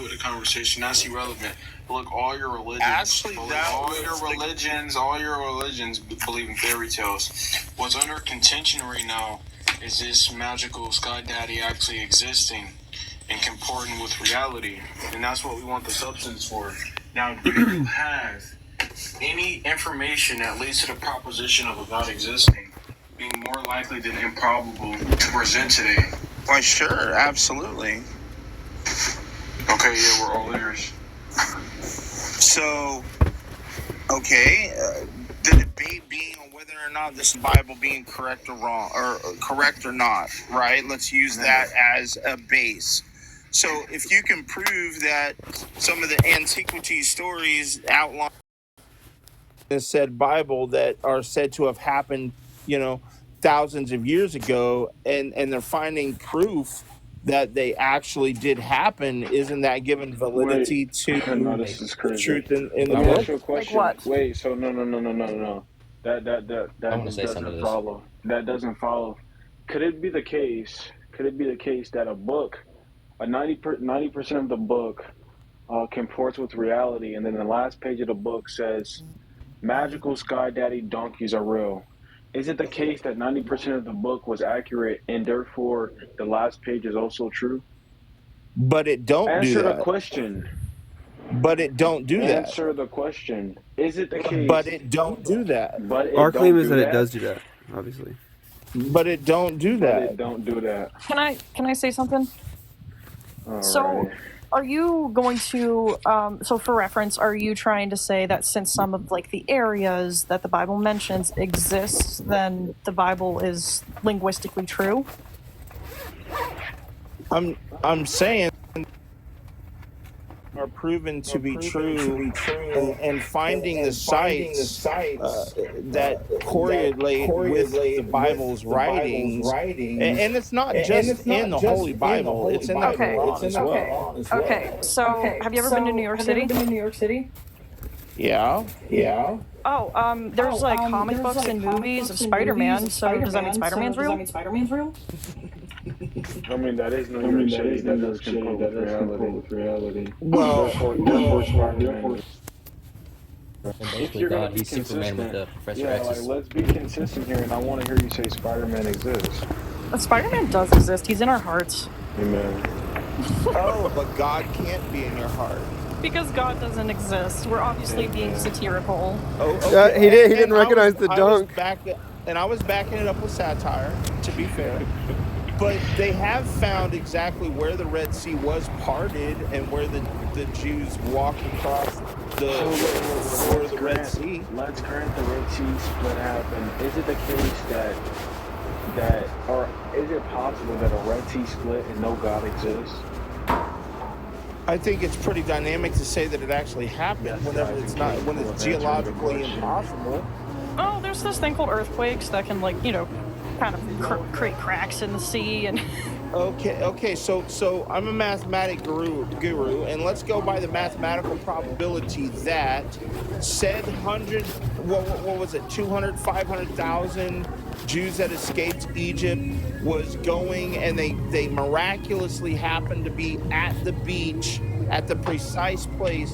with the conversation. That's irrelevant. Look, all your religions, Actually, all your religions believe in fairy tales. What's under contention right now is this magical sky daddy actually existing and comporting with reality, and that's what we want the substance for. Now, do you have any information that leads to the proposition of a God existing being more likely than improbable to present today? Why, sure, absolutely. Okay, yeah, we're all ears. So, okay, the debate being on whether or not this Bible being correct or wrong, or correct or not, right? Let's use that as a base. So, if you can prove that some of the antiquity stories outlined in said Bible that are said to have happened, thousands of years ago, and they're finding proof that they actually did happen, isn't that giving validity to No, this is the crazy. truth in Let the me book? ask you a question. Like what? Wait, so no. That I want to just say something to doesn't this. follow. That doesn't follow. Could it be the case? Could it be the case that a book, a 90% of the book, comports with reality, and then the last page of the book says, "Magical sky daddy donkeys are real." Is it the case that 90% of the book was accurate, and therefore the last page is also true? But it don't Answer do the that. question. But it don't do that. Answer the question. Is it the case? But it don't do that. But it Our don't claim is do that it does do that, obviously. But it don't do But that. it don't do that. Can I say something? So, Alrighty. are you going to so for reference, are you trying to say that since some of like the areas that the Bible mentions exist, then the Bible is linguistically true? I'm saying are proven to be true, and finding the sites that correlate with the Bible's writings, and it's not just in the Holy Bible, it's in the Quran as well. Okay, so have you ever been to New York City? Yeah. Oh, there's like comic books and movies of Spider-Man, so does that mean Spider-Man's real? I mean, that is New York City. That does comport with reality. Well, Therefore, Spider-Man. And If basically, you're gonna God, be he's Superman with consistent, the Professor yeah, like X's. let's be consistent here, and I want to hear you say Spider-Man exists. But Spider-Man does exist. He's in our hearts. Amen. oh, but God can't be in your heart. Because God doesn't exist. We're obviously being satirical. Oh, okay. He didn't And recognize the dunk. I was backing it up with satire, to be fair. But they have found exactly where the Red Sea was parted and where the Jews walked across the Red Sea. Let's grant the Red Sea split happened. Is it the case or is it possible that a Red Sea split and no God exists? I think it's pretty dynamic to say that it actually happened when it's geologically impossible. Oh, there's this thing called earthquakes that can, like, kind of create cracks in the sea and. Okay. So I'm a mathematic guru, and let's go by the mathematical probability that said 200, 500,000 Jews that escaped Egypt was going, and they miraculously happened to be at the beach at the precise place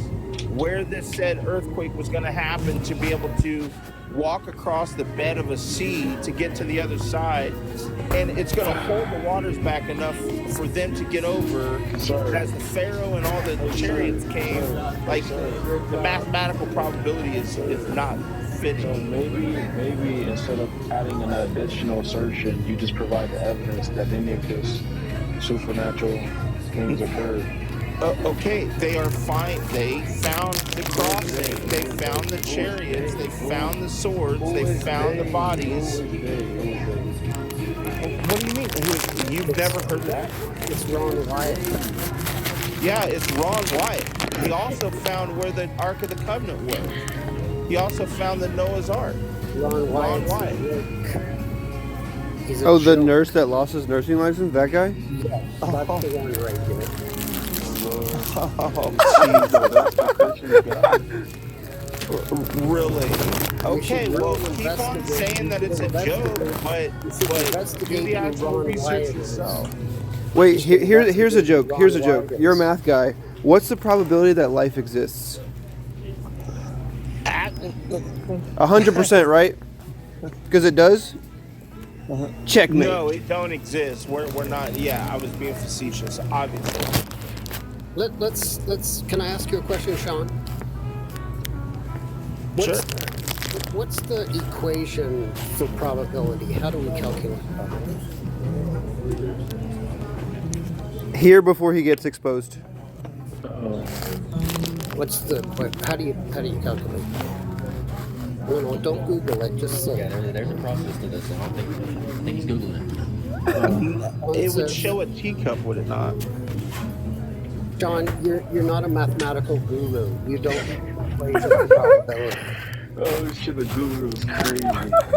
where this said earthquake was going to happen, to be able to walk across the bed of a sea to get to the other side, and it's going to hold the waters back enough for them to get over. But as the Pharaoh and all the chariots came, like the mathematical probability is not fitting. So maybe instead of adding an additional assertion, you just provide the evidence that any of this supernatural things occurred. Okay, they are fine. They found the crossing. They found the chariots. They found the swords. They found the bodies. What do you mean? You've never heard that? It's Ron Wyatt. Yeah, it's Ron Wyatt. He also found where the Ark of the Covenant was. He also found the Noah's Ark. Ron Wyatt. Oh, the nurse that lost his nursing license? That guy? Yeah, that's the one right there. Oh, jeez. Really? Okay, well, keep on saying that it's a joke, but do the actual research yourself. Wait, here's a joke. Here's a joke. You're a math guy. What's the probability that life exists? 100%, right? Because it does? Checkmate. No, it don't exist. We're not. Yeah, I was being facetious, obviously. Let's. Can I ask you a question, Sean? Sure. What's the equation for probability? How do we calculate probability? Here before he gets exposed. How do you calculate? No, don't Google it. Just say. Yeah, there's a process to this. I think he's googling it. It would show a teacup, would it not? John, you're not a mathematical guru. You don't equation for probability. Oh shit, the guru is crazy.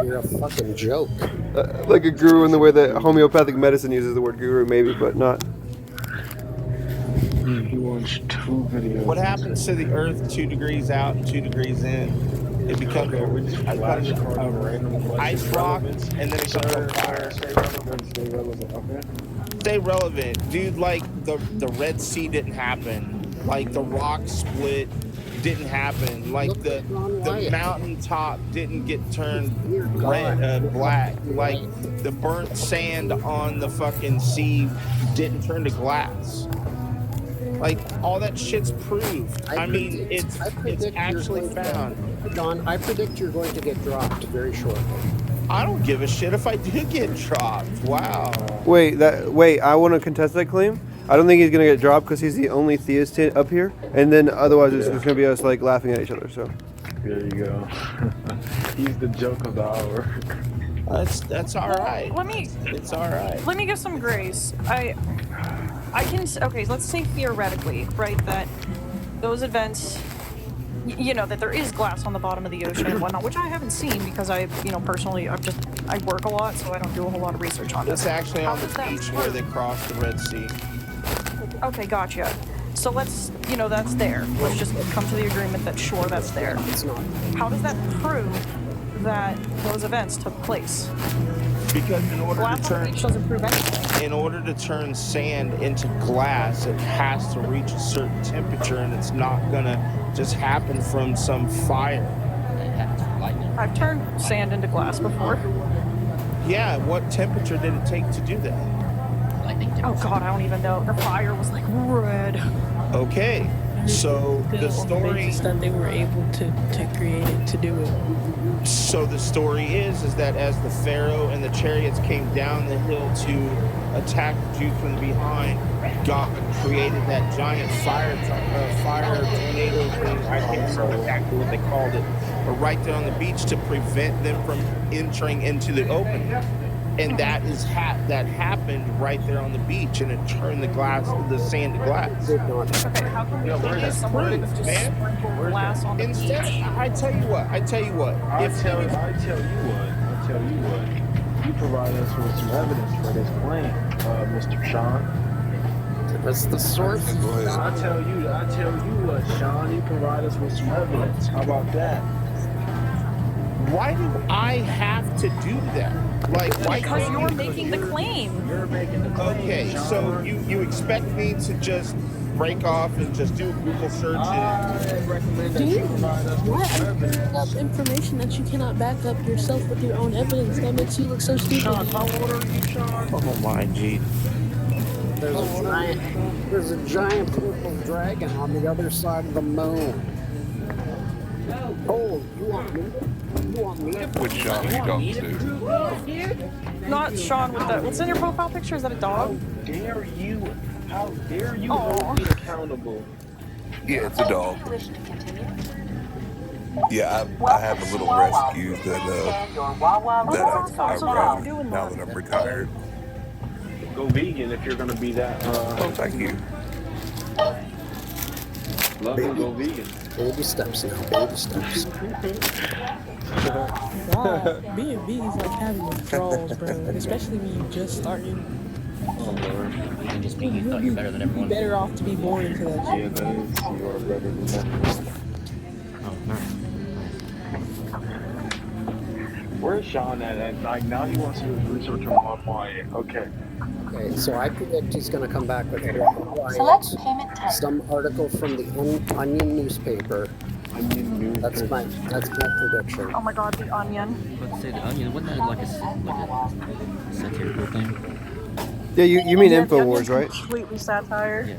You're a fucking joke. Like a guru in the way that homeopathic medicine uses the word guru, maybe, but not. He watched 2 videos. What happens to the Earth 2 degrees out and 2 degrees in? It becomes ice rock, and then it becomes on fire. Stay relevant. Okay. Stay relevant, dude. Like the Red Sea didn't happen. Like the rock split didn't happen. Like the mountaintop didn't get turned black. Like the burnt sand on the fucking sea didn't turn to glass. Like all that shit's proved. I mean, it's actually found. Don, I predict you're going to get dropped very shortly. I don't give a shit if I do get dropped. Wow. Wait, I want to contest that claim. I don't think he's gonna get dropped because he's the only theist up here, and then otherwise it's just gonna be us like laughing at each other. So. There you go. He's the joke of the hour. That's all right. It's all right. Let me give some grace. I can. Okay, let's say theoretically, right, that those events, that there is glass on the bottom of the ocean and whatnot, which I haven't seen because personally, I work a lot, so I don't do a whole lot of research on it. It's actually on the beach where they crossed the Red Sea. Okay, gotcha. So let's, that's there. Let's just come to the agreement that sure, that's there. How does that prove that those events took place? Because in order to turn sand into glass, it has to reach a certain temperature, and it's not gonna just happen from some fire. I've turned sand into glass before. Yeah, what temperature did it take to do that? Oh god, I don't even know. The fire was like red. Okay, so the story that they were able to create it, to do it. So the story is that as the Pharaoh and the chariots came down the hill to attack the Jews from behind, God created that giant fire tornado thing. I can't remember exactly what they called it, but right there on the beach to prevent them from entering into the open. And that happened right there on the beach, and it turned the sand to glass. Okay, how can we believe someone just sprinkle glass on the beach? I tell you what. I'll tell you what. You provide us with some evidence for this claim, Mr. Sean. That's the source. I tell you what, Sean. You provide us with some evidence. How about that? Why do I have to do that? Because you're making the claim. You're making the claim. Okay, Sean. so you expect me to just break off and just do a Google search? I recommend that you provide us with some evidence. Up information that you cannot back up yourself with your own evidence. That makes you look so stupid. Sean, how old are you, Sean? Oh my G. There's a giant purple dragon on the other side of the moon. Oh, you want me? Which Sean are you talking to? Not Sean with that. What's in your profile picture? Is that a dog? How dare you hold me accountable? Yeah, it's a dog. Yeah, I have a little rescue that I run now that I'm retired. Go vegan if you're gonna be that. Oh, thank you. Love to go vegan. Baby steps now, baby steps. Wow, being vegan is like having withdrawals, bro. Especially when you just started. Oh Lord. And just being you thought you're better than everyone. You're better off to be born into that shit. Yeah, that is. You are better than that. Oh, nice. Where's Sean at? Like now he wants to do research on my quiet. Okay. Okay, so I predict he's going to come back with Select riots, payment type. some article from the Onion newspaper. That's my prediction. Oh my god, the onion. Let's say the onion. Wasn't that like a satirical thing? Yeah, you mean Yeah, the Infowars, onion's right? completely satire. Yeah.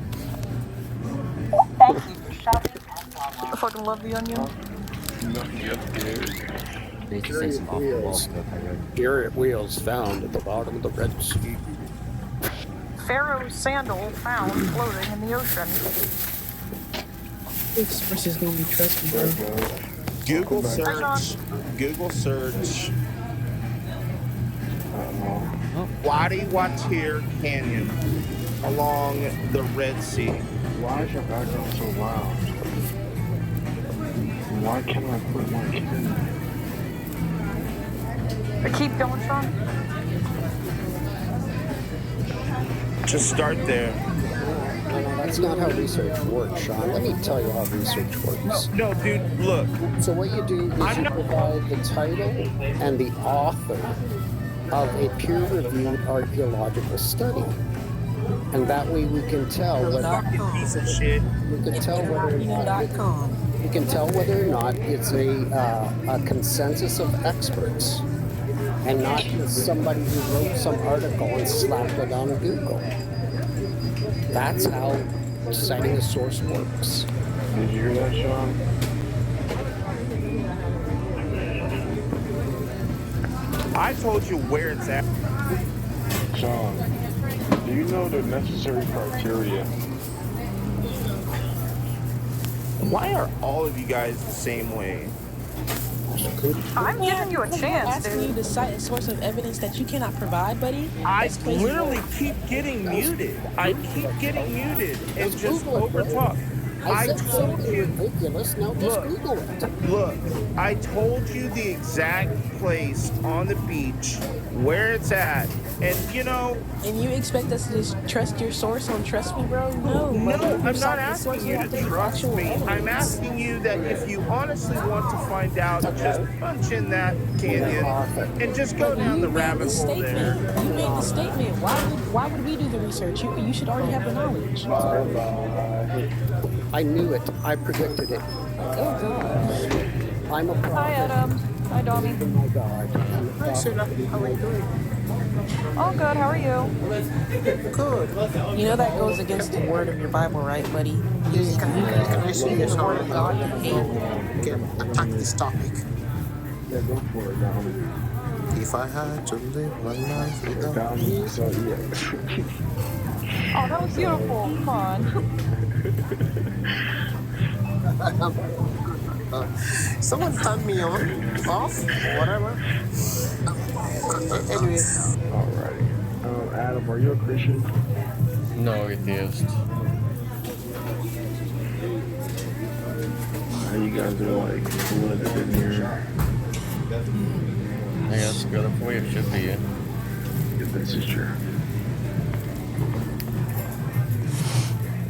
Thank you for shopping. I fucking love the onion. They used to say some off-the-wall stuff. I read. Chariot wheels found at the bottom of the Red Sea. Pharaoh's sandal found floating in the ocean. This source is gonna be trusted, bro. Google search. Google search. Wadi Watir Canyon along the Red Sea. Why is your background so loud? Why can't I put my camera? Keep going, Sean. Just start there. No, that's not how research works, Sean. Let me tell you how research works. No, dude, look. So what you do is you provide the title and the author of a peer-reviewed archaeological study. And that way we can tell whether Piece of shit. we can tell whether or not it's a consensus of experts and not just somebody who wrote some article and slapped it on Google. That's how citing a source works. Did you hear that, Sean? I told you where it's at. Sean, do you know the necessary criteria? Why are all of you guys the same way? I'm giving you a Because chance, I'm asking you dude. to cite a source of evidence that you cannot provide, buddy. I That's crazy literally work. keep getting muted. I keep getting muted and Just just Google it, bro. overtalk. I said told something you. ridiculous. Now just Look. Google it. Look, I told you the exact place on the beach where it's at. And you know, And you expect us to just trust your source on Trust Me, bro? No, no, buddy. I'm If not the source, asking you have to give trust actual me. I'm evidence. asking you that if you honestly want to find out, just punch in that canyon and just go down the You made rabbit the hole there. statement. You made the statement. Why would we do the research? You should already have the knowledge. I knew it. I predicted it. Oh god. I'm a prophet. Hi, Adam. Hi, Dommy. Oh my God. I'm a Hi, prophet. Sheila. How are you doing? Oh, good. How are you? Good. You know that goes against the word of your Bible, right, buddy? Yeah, can I share The some word of God. can attack this topic? Yeah, go for it, Dom. If I had to live one life without you. So, yeah. Oh, that was beautiful. Come on. Someone turn me on, off, whatever. Anyway, Alrighty. Adam, are you a Christian? No, atheist. How you guys are like living in here? I guess good for you. It should be. If this is true.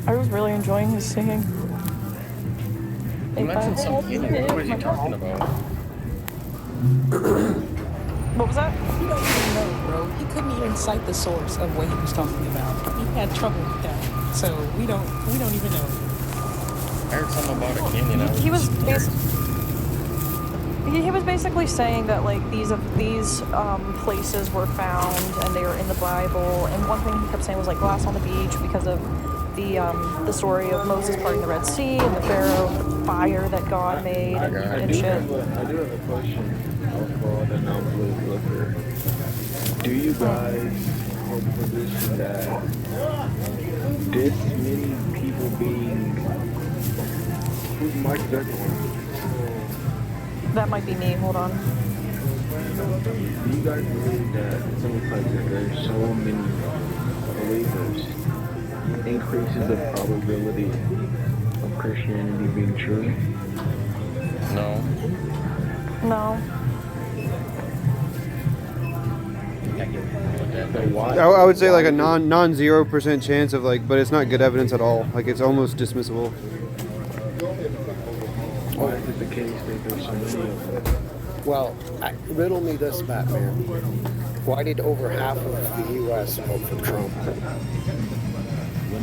I was really enjoying his singing. You mentioned something. What was he talking about? What was that? You don't even know, bro. He couldn't even cite the source of what he was talking about. He had trouble with that. So we don't even know. I heard something about a canyon. He was basically saying that like these places were found and they were in the Bible. And one thing he kept saying was like glass on the beach because of the story of Moses parting the Red Sea and the Pharaoh fire that God made and shit. I do have a question for the non-belief listener. Do you guys hold the position that this many people being... Who's Mike Zuckerman? That might be me. Hold on. Do you guys believe that some places that there's so many believers increases the probability of Christianity being true? No. No. So why? I would say like a non 0% chance of like, but it's not good evidence at all. Like it's almost dismissible. Why is it the case that there's so many of them? Well, riddle me this, Batman. Why did over half of the U.S. vote for Trump?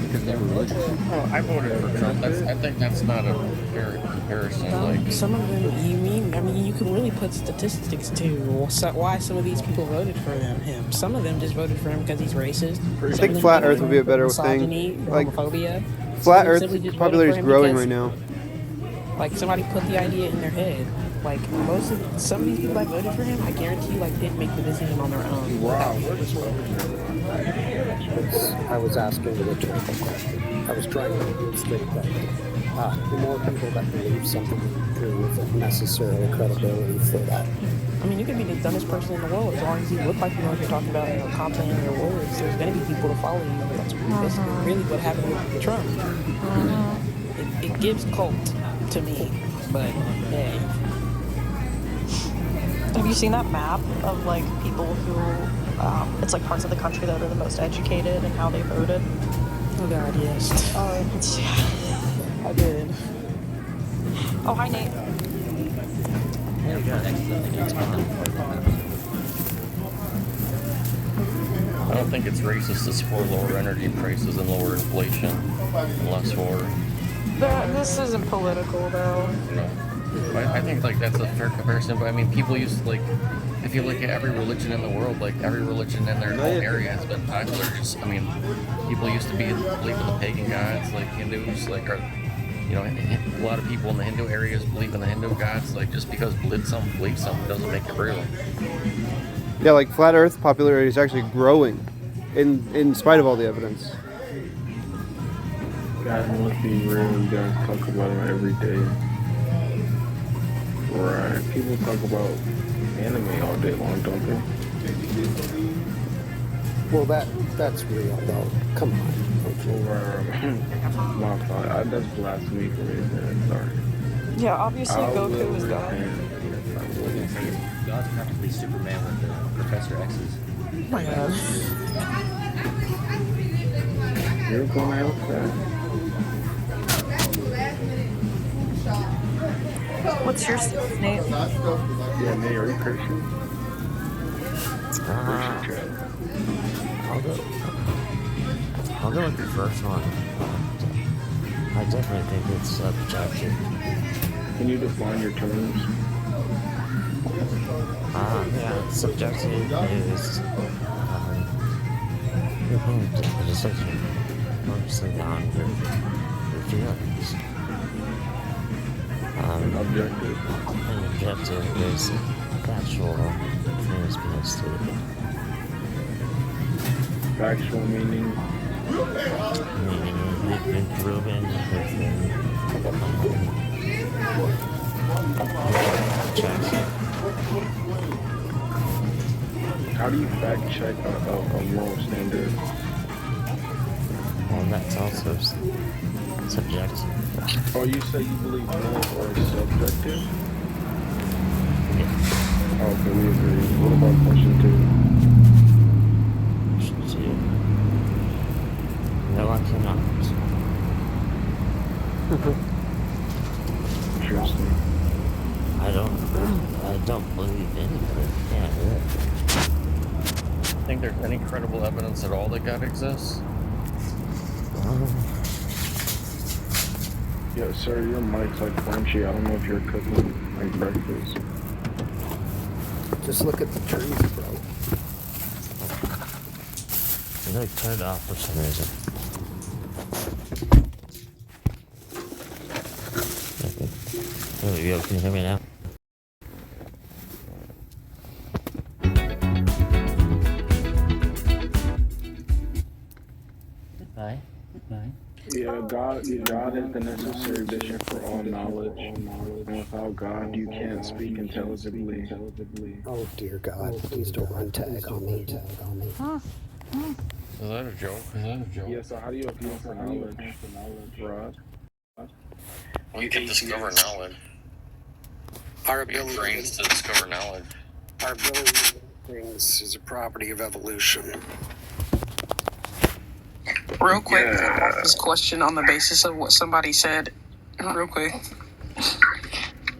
Because they were religious. Oh, I voted for Trump. I think that's not a fair comparison. Like some of them, you can really put statistics to why some of these people voted for him. Some of them just voted for him because he's racist. I think flat Earth would be a better thing. Like homophobia. Flat Earth popularity is growing right now. Like somebody put the idea in their head. Like some of these people that voted for him, I guarantee you, like didn't make the decision on their own. Wow, I was asking a rhetorical question. I was trying to illustrate that the more people that believe something true isn't necessarily credibility for that. I mean, you could be the dumbest person in the world as long as you look like you know what you're talking about and you're confident in your words. There's going to be people to follow you. That's really what happened with Trump. It gives cult to me, but hey. Have you seen that map of like people who, it's like parts of the country that are the most educated and how they voted? Oh God, yes. I did. Oh, hi Nate. Yeah, we got I don't think it's racist to support lower energy prices and lower inflation and less war. This isn't political though. No. I think like that's a fair comparison, but I mean people used to like if you look at every religion in the world, like every religion in their own area has been popular. Just I mean, people used to believe in the pagan gods, like Hindus, like a lot of people in the Hindu areas believe in the Hindu gods. Like just because something doesn't make it real. Yeah, like flat Earth popularity is actually growing, in spite of all the evidence. Guys, let's be real. You guys talk about it every day. Right. People talk about anime all day long, don't they? Well, that's real, though. Come on. My fault. That's blasphemy for me, man. Sorry. Yeah, obviously Goku is God. God's practically Superman with the Professor X's. Oh my God. You're going to help that. What's your name? Yeah, Nate, are you Christian? I'll go with the first one. I definitely think it's subjective. Can you define your terms? Yeah, subjective is a decision mostly on your feelings. Objective. And objective is factual things being stated. Factual meaning? Meaning they've been proven within checks. How do you fact check a moral standard? Well, that's also subjective. Oh, you say you believe morals are subjective? Yeah. Okay, we agree. What about question 2? Question 2. No, I cannot. Interesting. I don't believe anything. Yeah, Think there's any credible evidence at all that God exists? Yeah, sir, your mic's like crunchy. I don't know if you're cooking like breakfast. Just look at the trees, bro. They like turned off for some reason. There we go. Can you hear me now? Goodbye. Yeah, God is the necessary condition for all knowledge. And without God, you can't speak intelligibly. Oh dear God, please don't run tag on me. Is that a joke? Yeah, so how do you appeal for knowledge, Rod? You can discover knowledge. Our You have brains to discover knowledge. Our ability to learn things is a property of evolution. Real quick, this question on the basis of what somebody said. Real quick.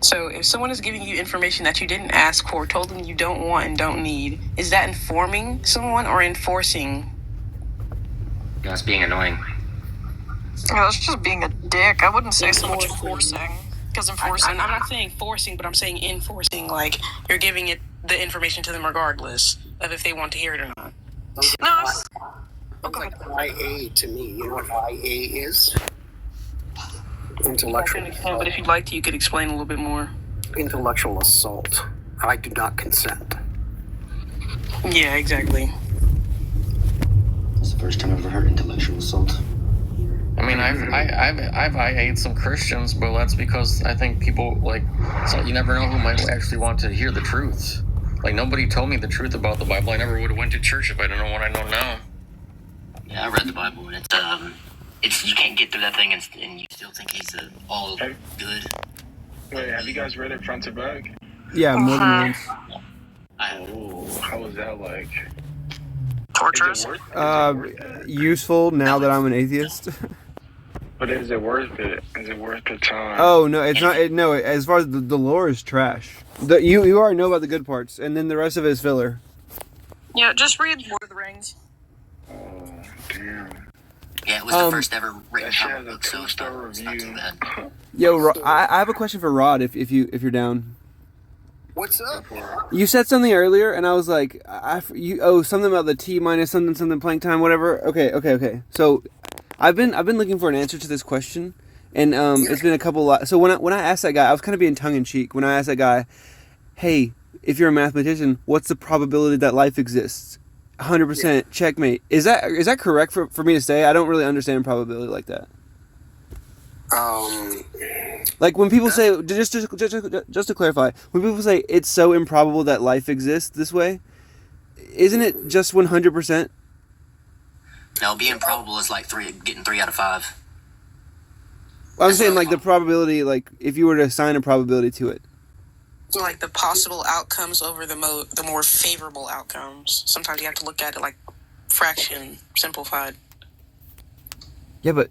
So if someone is giving you information that you didn't ask for, told them you don't want and don't need, is that informing someone or enforcing? No, it's being annoying. Yeah, that's just being a dick. I wouldn't say so much forcing. Because enforcing... I'm not saying forcing, but I'm saying enforcing. Like, you're giving it the information to them regardless of if they want to hear it or not. No, it's... Sounds like IA to me. You know what IA is? Intellectual assault. But if you'd like to, you could explain a little bit more. Intellectual assault. I do not consent. Yeah, exactly. It's the first time I've ever heard intellectual assault. I mean, I've IA'd some Christians, but that's because I think people, like, so you never know who might actually want to hear the truth. Like, nobody told me the truth about the Bible. I never would have went to church if I didn't know what I know now. Yeah, I read the Bible, and it's you can't get through that thing and you still think he's all good. Wait, have you guys read it front to back? Yeah, more than once. Oh, how was that like? Torturous? Useful now that I'm an atheist. But is it worth it? Is it worth the time? Oh no, it's not. No, as far as the lore is trash. You already know about the good parts, and then the rest of it is filler. Yeah, just read Lord of the Rings. Oh, damn. Yeah, it was the first ever written That shit comic has a book, so it's not too bad. Yo, I have a question for Rod. If you're down. What's up? You said something earlier, and I was like, something about the T minus something plank time, whatever. Okay. So, I've been looking for an answer to this question, and it's been a couple. So when I asked that guy, I was kind of being tongue in cheek. When I asked that guy, hey, if you're a mathematician, what's the probability that life exists? 100% checkmate. Is that correct for me to say? I don't really understand probability like that. Like when people say, just to clarify, when people say it's so improbable that life exists this way, isn't it just 100%? No, being probable is like getting 3 out of 5. I'm saying like the probability, like if you were to assign a probability to it. So like the possible outcomes over the more favorable outcomes. Sometimes you have to look at it like fraction simplified. Yeah, but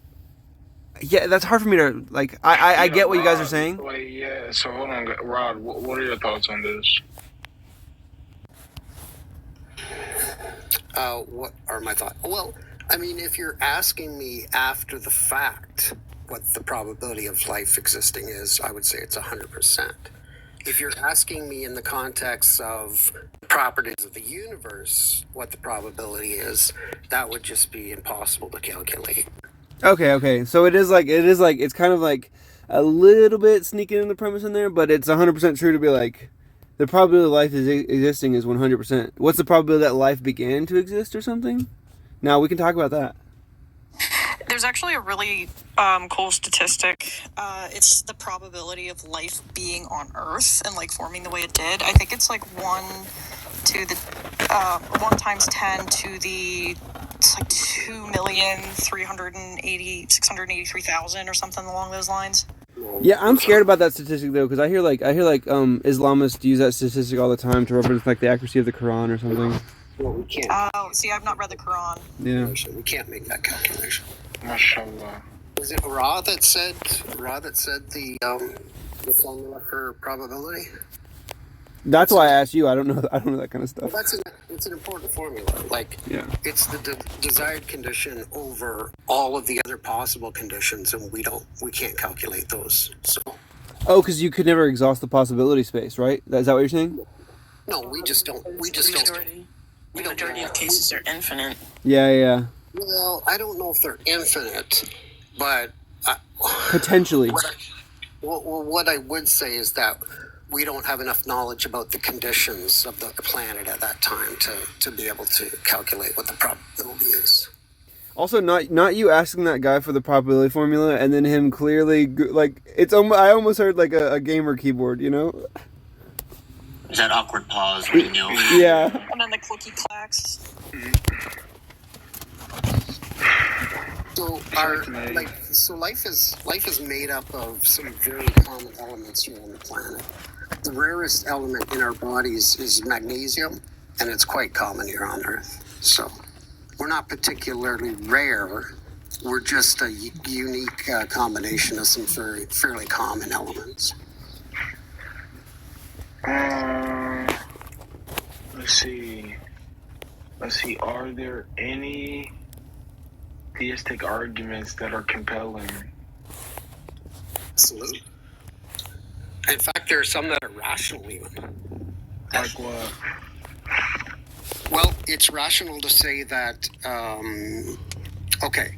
that's hard for me to like. I get what you guys are saying. Wait, yeah. So hold on, Rod. What are your thoughts on this? What are my thoughts? Well, I mean, if you're asking me after the fact what the probability of life existing is, I would say it's 100%. If you're asking me in the context of properties of the universe, what the probability is, that would just be impossible to calculate. Okay. So it's kind of like a little bit sneaking in the premise in there, but it's 100% true to be like the probability of life existing is 100%. What's the probability that life began to exist or something? Now we can talk about that. There's actually a really cool statistic. It's the probability of life being on Earth and like forming the way it did. I think it's like 1 times 10 to the it's like 2,383,683,000 or something along those lines. Yeah, I'm scared about that statistic though, because I hear like Islamists use that statistic all the time to reference like the accuracy of the Quran or something. Well, we can't. Oh, see, I've not read the Quran. Yeah. We can't make that calculation. Mashallah. Was it Ra that said the formula for probability? That's why I asked you. I don't know that kind of stuff. Well, it's an important formula. Like, it's the desired condition over all of the other possible conditions, and we can't calculate those. So. Oh, because you could never exhaust the possibility space, right? Is that what you're saying? No, we just don't. The majority of cases are infinite. Yeah. Well, I don't know if they're infinite, but potentially. What I would say is that we don't have enough knowledge about the conditions of the planet at that time to be able to calculate what the probability is. Also, not you asking that guy for the probability formula and then him clearly like it's. I almost heard like a gamer keyboard, you know. Is that awkward pause when you know? Yeah. And then the clicky clacks. So life is made up of some very common elements here on the planet. The rarest element in our bodies is magnesium, and it's quite common here on Earth. So we're not particularly rare. We're just a unique combination of some fairly common elements. Let's see. Are there any theistic arguments that are compelling? Absolutely. In fact, there are some that are rational even. Like what? Well, it's rational to say that, okay,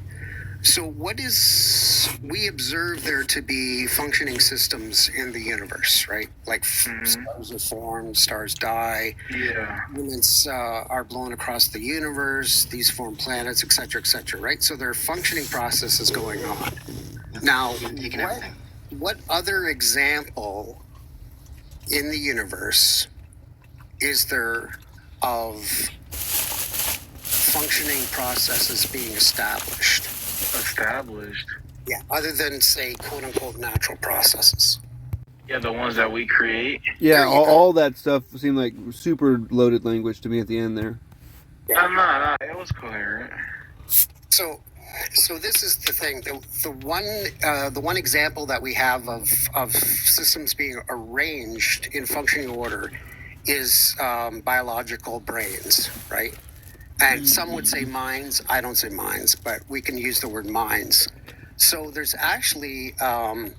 so we observe there to be functioning systems in the universe, right? Like stars are formed, stars die. Yeah. Elements are blown across the universe. These form planets, etc., right? So there are functioning processes going on. Now, what other example in the universe is there of functioning processes being established? Yeah, other than, say, quote-unquote natural processes. Yeah, the ones that we create. Yeah, all that stuff seemed like super loaded language to me at the end there. No, it was coherent. So this is the thing. The one example that we have of systems being arranged in functioning order is biological brains, right? And some would say minds. I don't say minds, but we can use the word minds. So there's actually an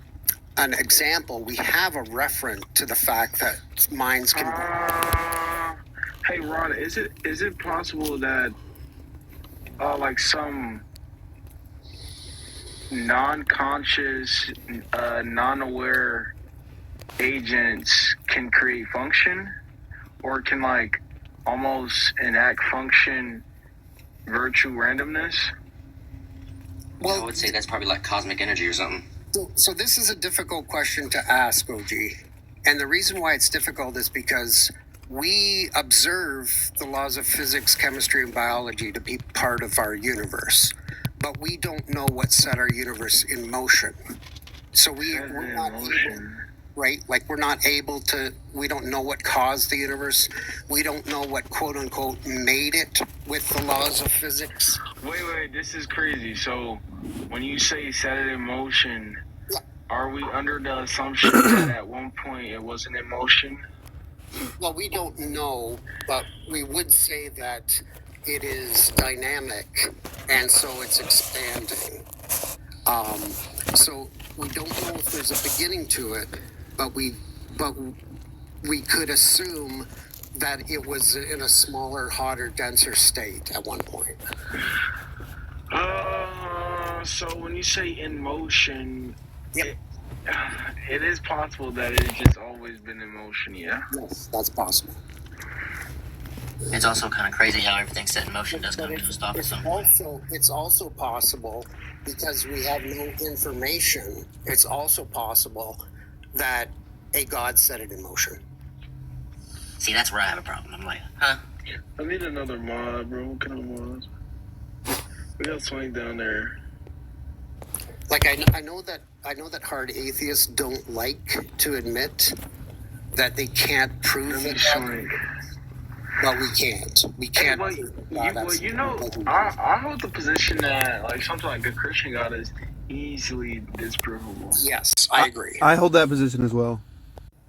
example. We have a reference to the fact that minds can. Hey, Ron, is it possible that like some non-conscious, non-aware agents can create function, or can like almost enact function virtue randomness? Well, I would say that's probably like cosmic energy or something. So this is a difficult question to ask, OG. And the reason why it's difficult is because we observe the laws of physics, chemistry, and biology to be part of our universe. But we don't know what set our universe in motion. So we're not able, right? Like we're not able to, we don't know what caused the universe. We don't know what quote unquote made it with the laws of physics. Wait, this is crazy. So when you say set it in motion, are we under the assumption that at one point it wasn't in motion? Well, we don't know, but we would say that it is dynamic, and so it's expanding. So we don't know if there's a beginning to it, but we could assume that it was in a smaller, hotter, denser state at one point. So when you say in motion, it is possible that it's just always been in motion, yeah? Yes, that's possible. It's also kind of crazy how everything's set in motion does come to a stop at some point. It's also possible, because we have no information, it's also possible that a God set it in motion. See, that's where I have a problem. I'm like, huh? I need another mod, bro. What kind of mods? We got swing down there. Like I know that hard atheists don't like to admit that they can't prove it. But we can't. We can't. I hold the position that like something like a Christian God is easily disprovable. Yes, I agree. I hold that position as well.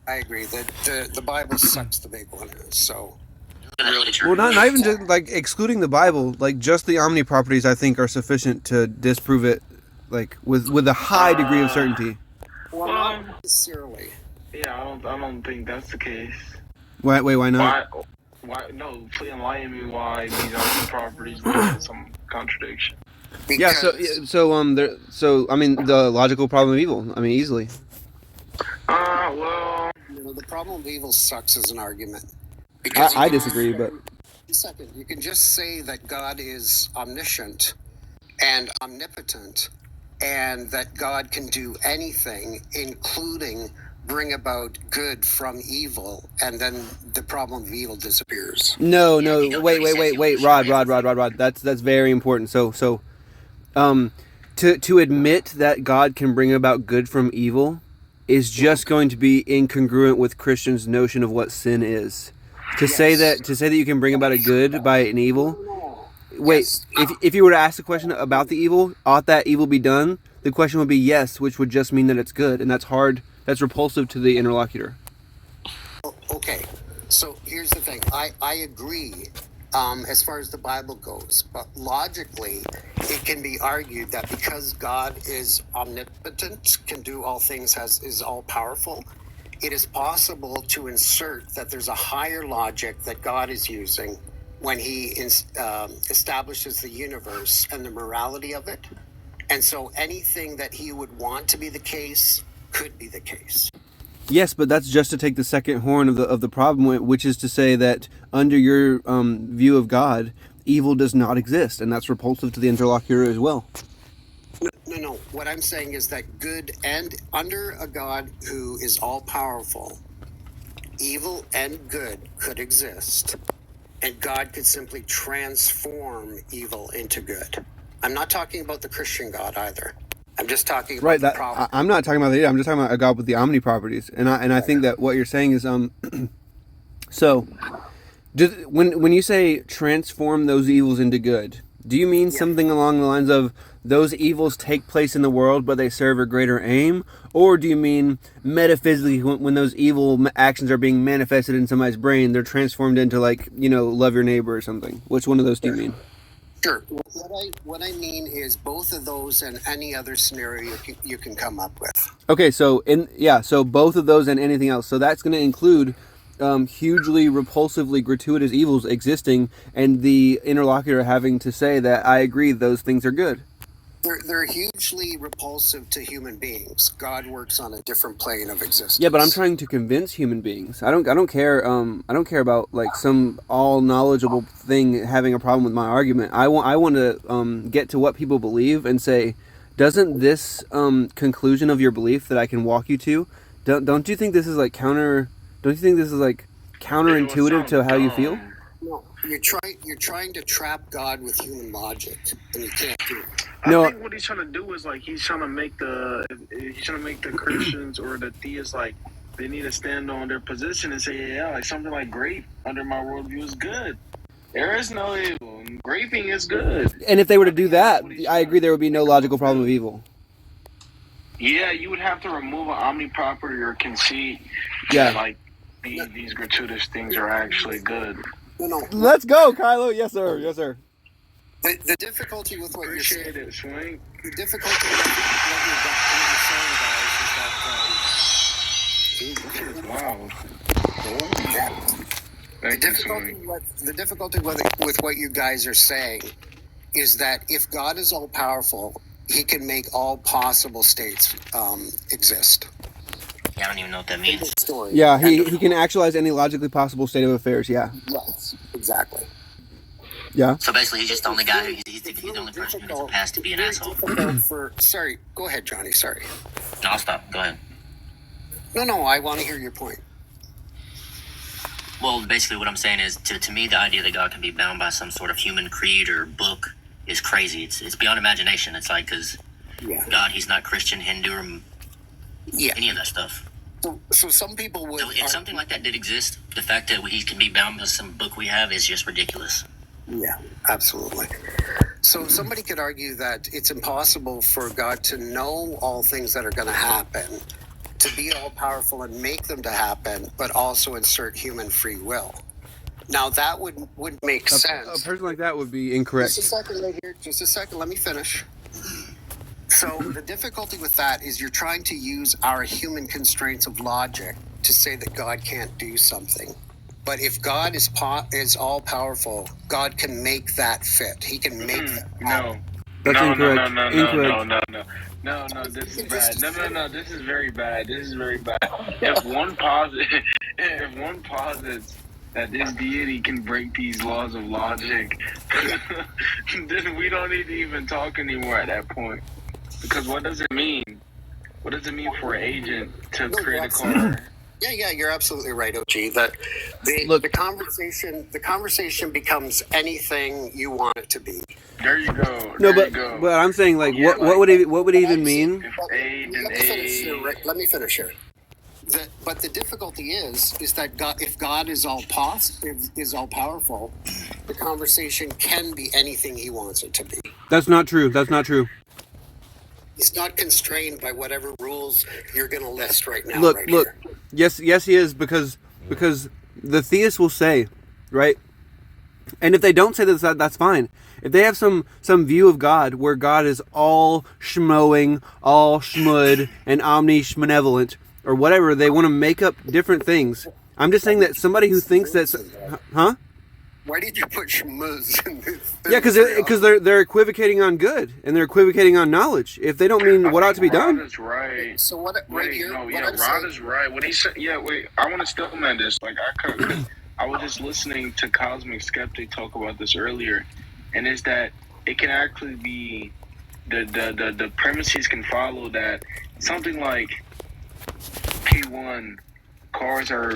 I agree that the Bible sucks the big one. So. Well, not even just like excluding the Bible, like just the omni properties, I think are sufficient to disprove it, like with a high degree of certainty. Well, not necessarily. Yeah, I don't think that's the case. Wait, why not? Why? No, please enlighten me why these omni properties have some contradiction. Yeah, so I mean the logical problem of evil. I mean easily. Well, the problem of evil sucks as an argument. I disagree, but second, you can just say that God is omniscient and omnipotent, and that God can do anything, including bring about good from evil, and then the problem of evil disappears. No, wait, Rod. That's very important. So, to admit that God can bring about good from evil is just going to be incongruent with Christians' notion of what sin is. To say that you can bring about a good by an evil. Wait, if you were to ask the question about the evil, ought that evil be done? The question would be yes, which would just mean that it's good, and that's hard. That's repulsive to the interlocutor. So here's the thing. I agree as far as the Bible goes, but logically, it can be argued that because God is omnipotent, can do all things, is all powerful, it is possible to insert that there's a higher logic that God is using when he establishes the universe and the morality of it. And so anything that he would want to be the case could be the case. Yes, but that's just to take the second horn of the problem, which is to say that under your view of God, evil does not exist, and that's repulsive to the interlocutor as well. No. What I'm saying is that good and under a God who is all powerful, evil and good could exist, and God could simply transform evil into good. I'm not talking about the Christian God either. I'm just talking about the problem. I'm not talking about that either. I'm just talking about a God with the omni properties, and I think that what you're saying is so. When you say transform those evils into good, do you mean something along the lines of those evils take place in the world but they serve a greater aim? Or do you mean metaphysically when those evil actions are being manifested in somebody's brain, they're transformed into, like, love your neighbor or something? Which one of those do you mean? Sure. What I mean is both of those and any other scenario you can come up with. Okay, so so both of those and anything else. So that's going to include hugely repulsively gratuitous evils existing, and the interlocutor having to say that I agree those things are good. They're hugely repulsive to human beings. God works on a different plane of existence. Yeah, but I'm trying to convince human beings. I don't care. I don't care about, like, some all knowledgeable thing having a problem with my argument. I want to get to what people believe and say, doesn't this conclusion of your belief that I can walk you to, don't you think this is like counterintuitive to how you feel? No, you're trying to trap God with human logic, and you can't do it. I think what he's trying to do is, like, he's trying to make the Christians or the theists, like, they need to stand on their position and say, yeah, like, something like grape under my worldview is good. There is no evil. Graping is good. And if they were to do that, I agree there would be no logical problem of evil. Yeah, you would have to remove an omniproperty or conceit. Yeah. Like, these gratuitous things are actually good. No. Let's go, Kylo. Yes, sir. Yes, sir. The difficulty with what you're saying. Appreciate it, Swing. The difficulty with what you're saying, guys, is that Wow. The difficulty with what you guys are saying is that if God is all powerful, he can make all possible states exist. Yeah, I don't even know what that means. Yeah, he can actualize any logically possible state of affairs. Yeah. Yes, exactly. Yeah. So basically, he's just the only guy. He's the only person who gets a pass to be an asshole. Sorry, go ahead, Johnny. Sorry. No, I'll stop. Go ahead. No, I want to hear your point. Well, basically, what I'm saying is, to me, the idea that God can be bound by some sort of human creed or book is crazy. It's beyond imagination. It's like, because God, he's not Christian, Hindu, or any of that stuff. So some people would. So if something like that did exist, the fact that he can be bound by some book we have is just ridiculous. Yeah, absolutely. So somebody could argue that it's impossible for God to know all things that are going to happen, to be all powerful and make them to happen, but also insert human free will. Now that would make sense. A person like that would be incorrect. Just a second right here. Just a second. Let me finish. So the difficulty with that is you're trying to use our human constraints of logic to say that God can't do something. But if God is all powerful, God can make that fit. He can make that happen. That's incorrect. No, this is bad. No, this is very bad. This is very bad. If one posits that this deity can break these laws of logic, then we don't need to even talk anymore at that point. Because what does it mean? What does it mean for an agent to create a car? Yeah, you're absolutely right, OG. That the conversation becomes anything you want it to be. There you go. No, but I'm saying, like, what would it even mean? Let me finish here. But the difficulty is that God, if God is all powerful, the conversation can be anything he wants it to be. That's not true. That's not true. He's not constrained by whatever rules you're going to list right now. Look. Yes, he is, because The theists will say, right? And if they don't say this, that's fine. If they have some view of God where God is all schmoing, all schmud, and omni-schmenevolent, or whatever, they want to make up different things. I'm just saying that somebody who thinks that's... Huh? Why did you put schmooze in this? Yeah, because they're equivocating on good, and they're equivocating on knowledge. If they don't mean what ought to be done... Rod is right. So what? Right here. No, what yeah, I'm Rod saying, is right. When he said, yeah, wait, I want to stillman this. Like, I was just listening to Cosmic Skeptic talk about this earlier, and is that it can actually be the premises can follow that something like P1 cars are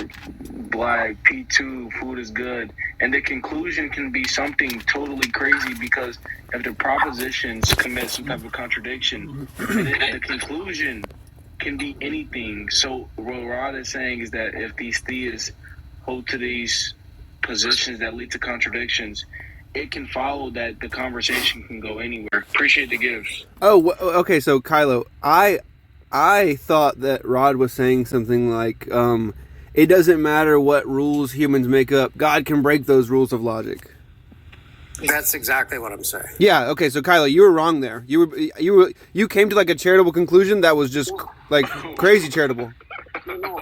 black, P2 food is good, and the conclusion can be something totally crazy because if the propositions commit some type of contradiction, the conclusion can be anything. So what Rod is saying is that if these theists hold to these positions that lead to contradictions, it can follow that the conversation can go anywhere. Appreciate the gifts. Oh, okay. So Kylo, I thought that Rod was saying something like, it doesn't matter what rules humans make up. God can break those rules of logic. that's exactly what I'm saying. Yeah. Okay. So Kylo, you were wrong there. You came to like a charitable conclusion that was just like crazy charitable. No,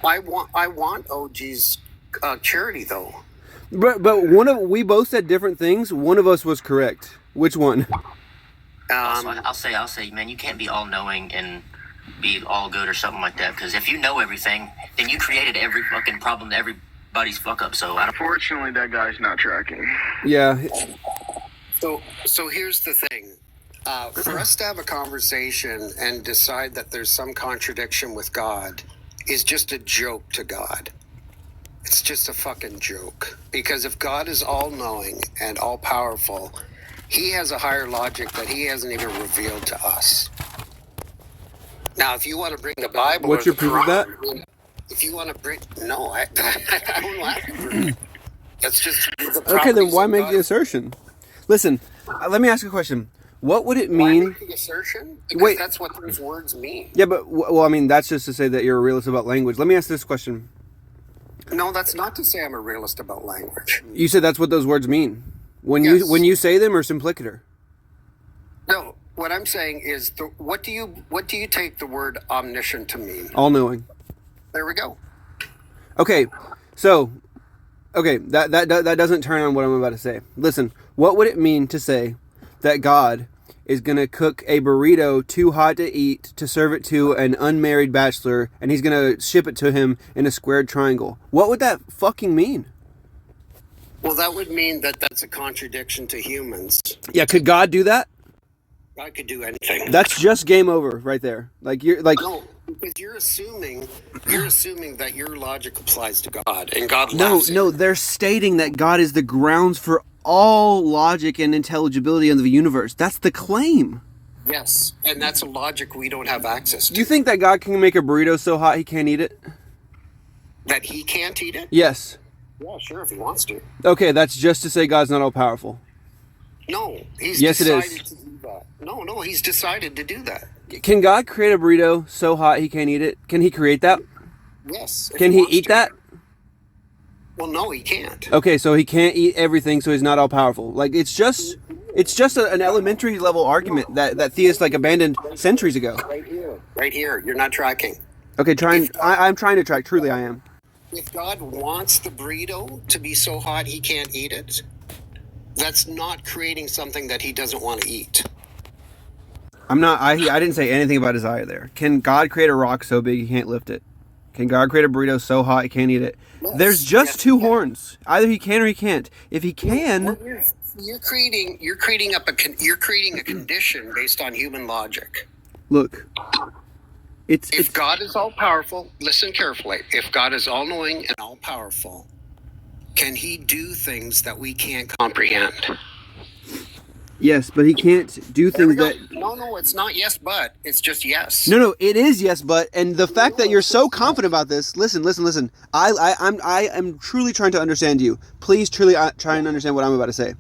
I want OG's charity though. But we both said different things. One of us was correct. Which one? Also, I'll say, man, you can't be all knowing and be all good or something like that. Because if you know everything, then you created every fucking problem to everybody's fuck up. So Unfortunately, that guy's not tracking. Yeah. So here's the thing. For us to have a conversation and decide that there's some contradiction with God is just a joke to God. It's just a fucking joke. Because if God is all-knowing and all-powerful, he has a higher logic that he hasn't even revealed to us. Now, if you want to bring the Bible... What's your proof of that? If you want to bring... No, I don't have to prove it. That's just... Okay, then why make the assertion? Listen, let me ask you a question. What would it mean... Why make the assertion? Because Wait. that's what those words mean. Yeah, but, well, I mean, that's just to say that you're a realist about language. Let me ask this question. No, that's not to say I'm a realist about language. You said that's what those words mean. When Yes. you say them, or simpliciter? No, what I'm saying is, what do you take the word omniscient to mean? All-knowing. There we go. Okay, so... Okay, that doesn't turn on what I'm about to say. Listen, what would it mean to say that God is going to cook a burrito too hot to eat to serve it to an unmarried bachelor, and he's going to ship it to him in a squared triangle? What would that fucking mean? Well, that would mean that that's a contradiction to humans. Yeah, could God do that? God could do anything. That's just game over right there. Like you're like No, because you're assuming that your logic applies to God, and God no, laughs at you. they're stating that God is the grounds for all logic and intelligibility of the universe. That's the claim. Yes, and that's a logic we don't have access to. Do you think that God can make a burrito so hot he can't eat it? That he can't eat it? Yes. Yeah, sure, if he wants to. Okay, that's just to say God's not all powerful. No, he's Yes, it decided is. to do that. No, he's decided to do that. Can God create a burrito so hot he can't eat it? Can he create that? Yes. if Can he wants eat to. that? Well, no, he can't. Okay, so he can't eat everything, so he's not all powerful. Like it's just an elementary level argument that theists like abandoned centuries ago. Right here. You're not tracking. Okay, I'm trying to track. Truly, I am. If God wants the burrito to be so hot he can't eat it, that's not creating something that he doesn't want to eat. I'm not. I didn't say anything about desire there. Can God create a rock so big he can't lift it? Can God create a burrito so hot he can't eat it? Yes, There's just yes, two he can. horns. Either he can or he can't. If he can, You're creating a condition based on human logic. look. If God is all powerful, listen carefully. If God is all knowing and all powerful, can he do things that we can't comprehend? Yes, but he can't do There we things go. that. No, it's not yes, but it's just yes. No, it is yes, but and the fact that you're so confident about this. Listen. I am truly trying to understand you. Please, truly try and understand what I'm about to say.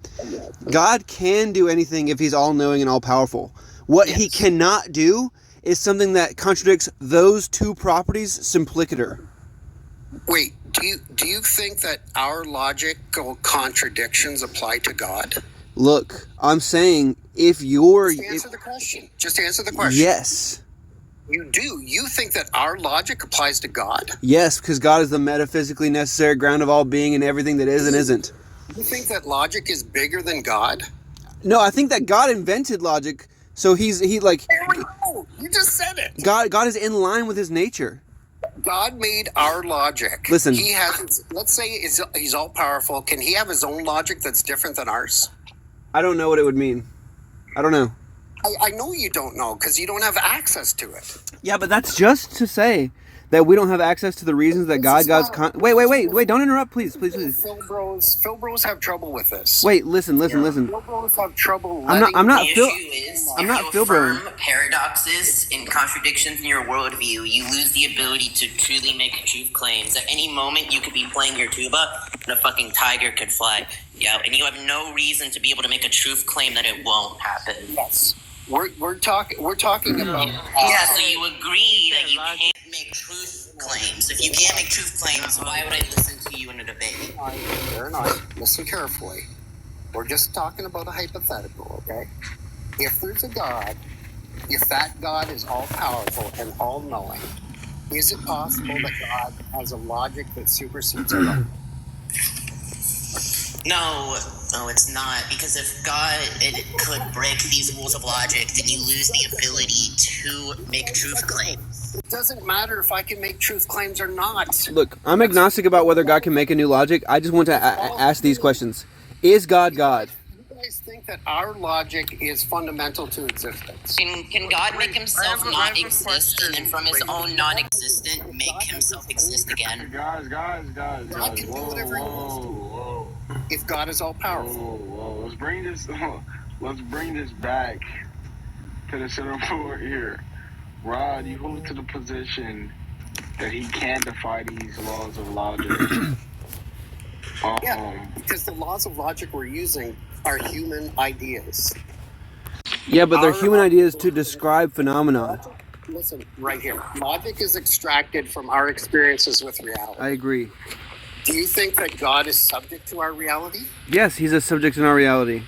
God can do anything if he's all knowing and all powerful. What he cannot do is something that contradicts those two properties simpliciter. Wait, do you think that our logical contradictions apply to God? Look, I'm saying if you're... Just answer the question. Just answer the question. Yes. You do. You think that our logic applies to God? Yes, because God is the metaphysically necessary ground of all being and everything that is and isn't. You think that logic is bigger than God? No, I think that God invented logic, so he like... There we go. You just said it. God is in line with his nature. God made our logic. Listen. He has, let's say he's all powerful. Can he have his own logic that's different than ours? I don't know what it would mean. I don't know. I know you don't know because you don't have access to it. Yeah, but that's just to say that we don't have access to the reasons that God's... Wait, don't interrupt, please. Phil bros have trouble with this. Wait, listen. Phil bros have trouble I'm not Phil bro. Paradoxes and contradictions in your worldview, you lose the ability to truly make truth claims. At any moment, you could be playing your tuba and a fucking tiger could fly. Yeah, and you have no reason to be able to make a truth claim that it won't happen. Yes. We're talking about... Yeah, so you agree that you can't make truth claims. If you can't make truth claims, why would I listen to you in a debate? Fair enough. Listen carefully. We're just talking about a hypothetical, okay? If there's a God, if that God is all-powerful and all-knowing, is it possible that God has a logic that supersedes our own? No, it's not. Because if God could break these rules of logic, then you lose the ability to make truth claims. It doesn't matter if I can make truth claims or not. Look, I'm agnostic about whether God can make a new logic. I just want to ask these questions. Is God God? You guys think that our logic is fundamental to existence? Can God make himself not exist and then from his own non-existent make himself exist again? Guys. God can do whatever he wants to. If God is all powerful. Whoa. Let's bring this back to the center board here. Rod, you hold to the position that he can defy these laws of logic. Yeah, because the laws of logic we're using are human ideas. Yeah, but they're human ideas to describe phenomena. Listen, right here. Logic is extracted from our experiences with reality. I agree. Do you think that God is subject to our reality? Yes, he's a subject in our reality.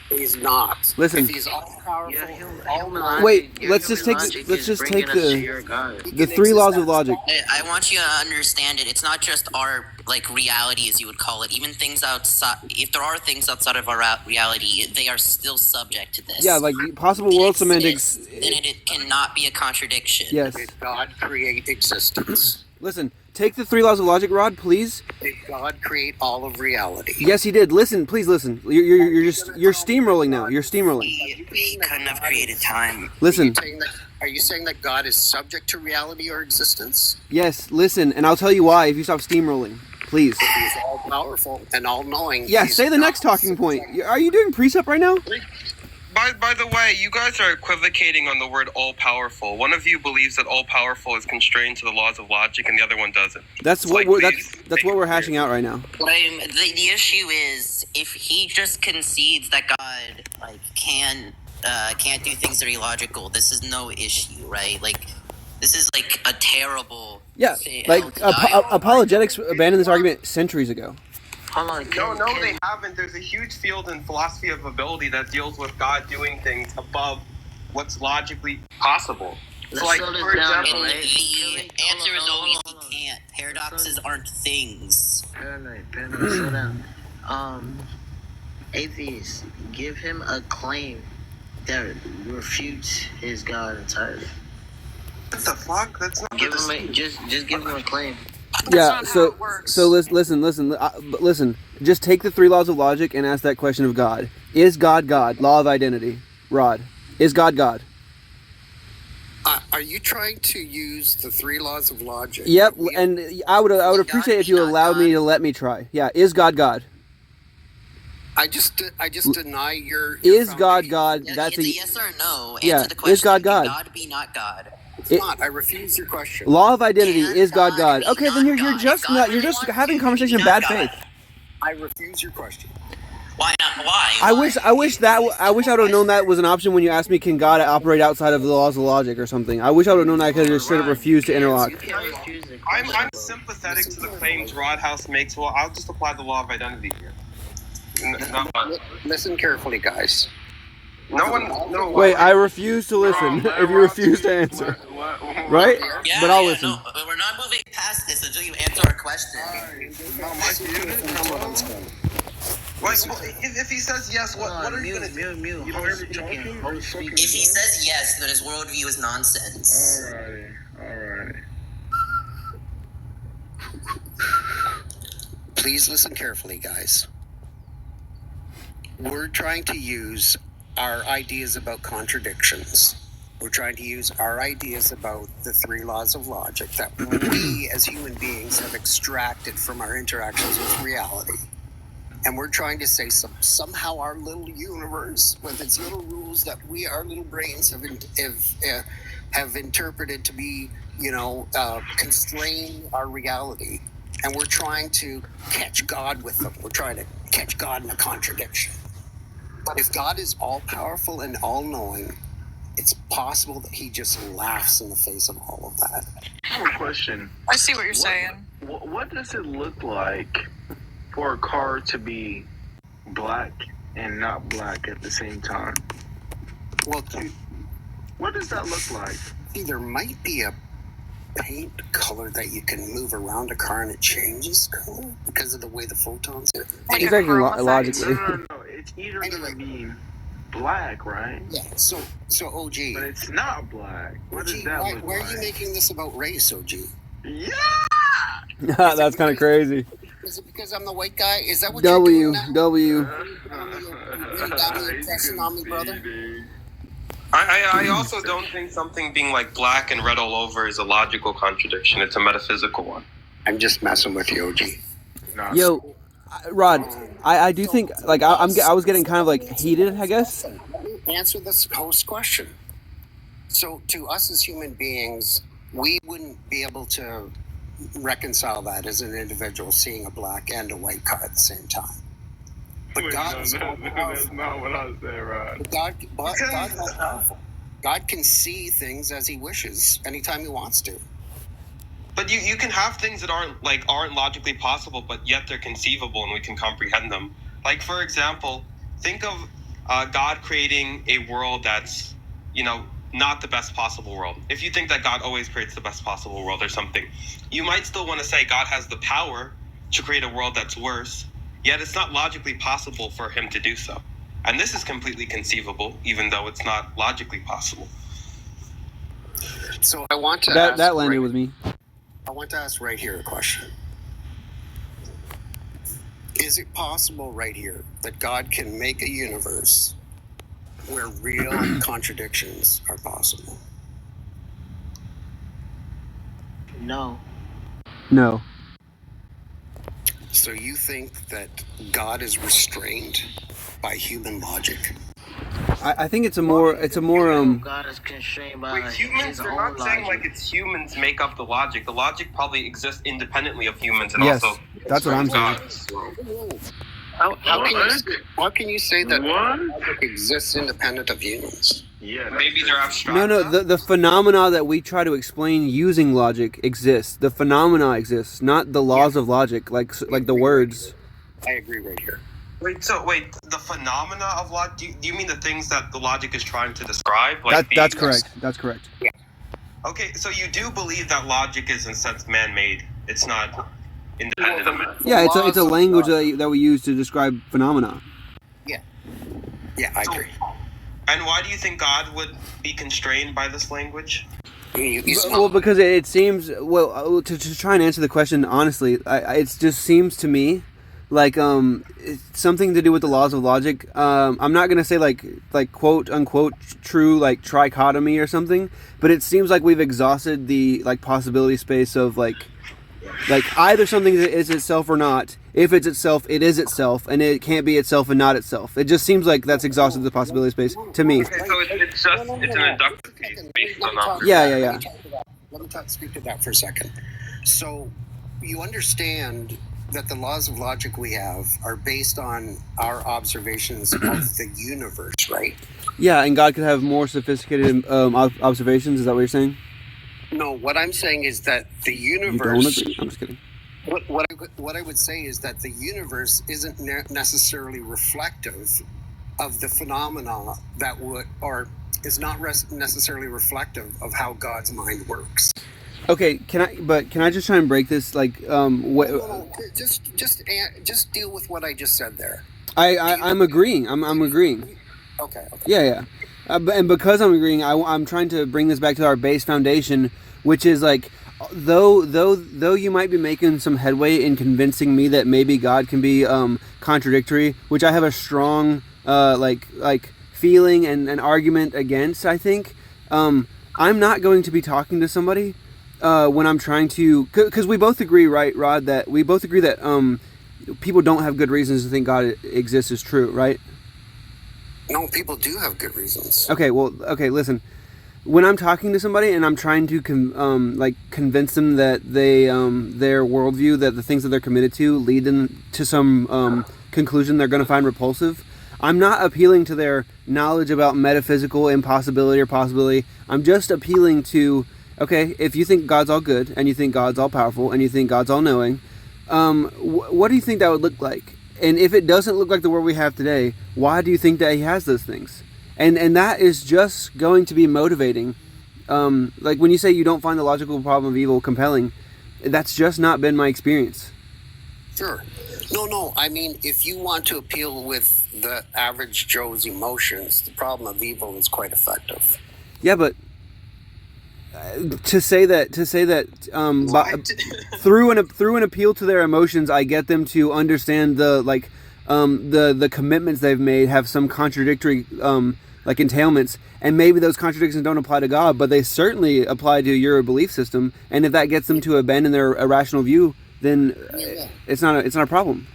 He's not. Listen. If he's all powerful, all wait, let's just take the three laws of logic. I want you to understand it. It's not just our reality, as you would call it. Even things outside. If there are things outside of our reality, they are still subject to this. Yeah, like possible world semantics. Then it cannot be a contradiction. Yes. Did God create existence? Listen, take the three laws of logic, Rod, please. Did God create all of reality? Yes, he did. Listen, please listen. You're steamrolling now. You're steamrolling. He couldn't have created time. Listen. Are you saying that God is subject to reality or existence? Yes, listen, and I'll tell you why if you stop steamrolling. Please. If he's all powerful and all knowing. Yeah, say the next talking point. Are you doing precept right now? By the way, you guys are equivocating on the word all-powerful. One of you believes that all-powerful is constrained to the laws of logic, and the other one doesn't. That's what we're hashing out right now. The issue is if he just concedes that God can't do things that are illogical. This is no issue, right? This is a terrible. Yeah, apologetics abandoned this argument centuries ago. Hold on. No, they haven't. There's a huge field in philosophy of ability that deals with God doing things above what's logically possible. So, for example, the answer is always he can't. Paradoxes aren't things. Paranoid, slow down. Atheists, give him a claim that refutes his God entirely. What the fuck? That's not. Just give him a claim. Yeah, so listen. Just take the three laws of logic and ask that question of God. Is God God? Law of identity. Rod. Is God God? Are you trying to use the three laws of logic? Yep, and I would appreciate if you allowed me to let me try. Yeah, is God God? I just deny your is God God? That's a yes or no. Answer the question. Is God God? God be not God. It's not. I refuse your question. Law of identity. Is God God? Okay, then you're just having conversation in bad faith. I refuse your question. Why not? Why? I wish I would have known that was an option when you asked me, can God operate outside of the laws of logic or something. I wish I would have known that I could have just straight up refused to interlock. I'm sympathetic to the claims Rodhouse makes. Well, I'll just apply the law of identity here. Not much. Listen carefully, guys. No. Wait, I refuse to listen. If you refuse to answer, right? Yeah, but I'll listen. No, we're not moving past this until you answer our question. If he says yes, what are you going to do? If he says yes, then his worldview is nonsense. Alrighty. Please listen carefully, guys. We're trying to use our ideas about contradictions. We're trying to use our ideas about the three laws of logic that we as human beings have extracted from our interactions with reality. And we're trying to say somehow our little universe, with its little rules that our little brains have interpreted to be, constrain our reality. And we're trying to catch God with them. We're trying to catch God in a contradiction. But if God is all-powerful and all-knowing, it's possible that he just laughs in the face of all of that. I have a question. I see what you're saying. What does it look like for a car to be black and not black at the same time? Well, what does that look like? See, there might be a paint color that you can move around a car and it changes color because of the way the photons are. Exactly, logically. No. It's either going to be black, right? Yeah, so OG. But it's not black. What does that look like? Why are you making this about race, OG? Yeah! That's kind of crazy. Is it because I'm the white guy? Is that what you're doing now? W. Impressing on me, brother? I also don't think something being like black and red all over is a logical contradiction. It's a metaphysical one. I'm just messing with you, OG. Nah. Yo, Rod, I do think, like, I was getting kind of, like, heated, I guess. Let me answer this host question. So, to us as human beings, we wouldn't be able to reconcile that as an individual seeing a black and a white car at the same time. But that's not what I said, Rod. God's powerful. God can see things as he wishes anytime he wants to. But you can have things that aren't logically possible, but yet they're conceivable and we can comprehend them. Like, for example, think of God creating a world that's, not the best possible world. If you think that God always creates the best possible world or something, you might still want to say God has the power to create a world that's worse, yet it's not logically possible for him to do so. And this is completely conceivable, even though it's not logically possible. So I want to that landed with me. I want to ask right here a question. Is it possible right here that God can make a universe where real contradictions are possible? No. No. So you think that God is restrained by human logic? I think it's a more God is constrained by humans, they're not saying like it's humans make up the logic. The logic probably exists independently of humans and yes, also that's what I'm saying. How can you say that logic exists independent of humans? Yeah, maybe they're abstract. No, the phenomena that we try to explain using logic exists. The phenomena exists, not the laws of logic, like the words. I agree right here. Wait, the phenomena of logic, do you mean the things that the logic is trying to describe? Like that's correct. That's correct. Yeah. Okay, so you do believe that logic is in a sense man-made. It's not independent of it. Yeah, it's a language that we use to describe phenomena. Yeah, I agree. And why do you think God would be constrained by this language? Well, because it seems, to try and answer the question honestly, it just seems to me like it's something to do with the laws of logic. I'm not gonna say like quote unquote true like trichotomy or something, but it seems like we've exhausted the like possibility space of like either something is itself or not. If it's itself, it is itself, and it can't be itself and not itself. It just seems like that's exhausted the possibility space to me. Okay, so it's an inductive case based on that. Yeah. Let me speak to that for a second. So you understand that the laws of logic we have are based on our observations of the universe, right? Yeah, and God could have more sophisticated observations. Is that what you're saying? No, what I'm saying is that the universe. You don't agree? I'm just kidding. What I would say is that the universe isn't necessarily reflective of the phenomena that would, or is not necessarily reflective of how God's mind works. Okay, can I just try and break this? Like, No, just deal with what I just said there. I'm agreeing. I'm agreeing. Okay. Yeah. And because I'm agreeing, I'm trying to bring this back to our base foundation, which is like, though you might be making some headway in convincing me that maybe God can be contradictory, which I have a strong like feeling and an argument against. I think I'm not going to be talking to somebody when I'm trying to, because we both agree, right, Rod, that we both agree that people don't have good reasons to think God exists is true, right? No, people do have good reasons. Okay, listen. When I'm talking to somebody and I'm trying to convince them that they their worldview, that the things that they're committed to lead them to some conclusion they're going to find repulsive, I'm not appealing to their knowledge about metaphysical impossibility or possibility. I'm just appealing to, okay, if you think God's all good and you think God's all powerful and you think God's all knowing, what do you think that would look like? And if it doesn't look like the world we have today, why do you think that he has those things? And that is just going to be motivating. Like when you say you don't find the logical problem of evil compelling, that's just not been my experience. Sure. No. I mean, if you want to appeal with the average Joe's emotions, the problem of evil is quite effective. Yeah, but to say that through an appeal to their emotions, I get them to understand the commitments they've made have some contradictory entailments, and maybe those contradictions don't apply to God, but they certainly apply to your belief system. And if that gets them to abandon their irrational view, then it's not a problem.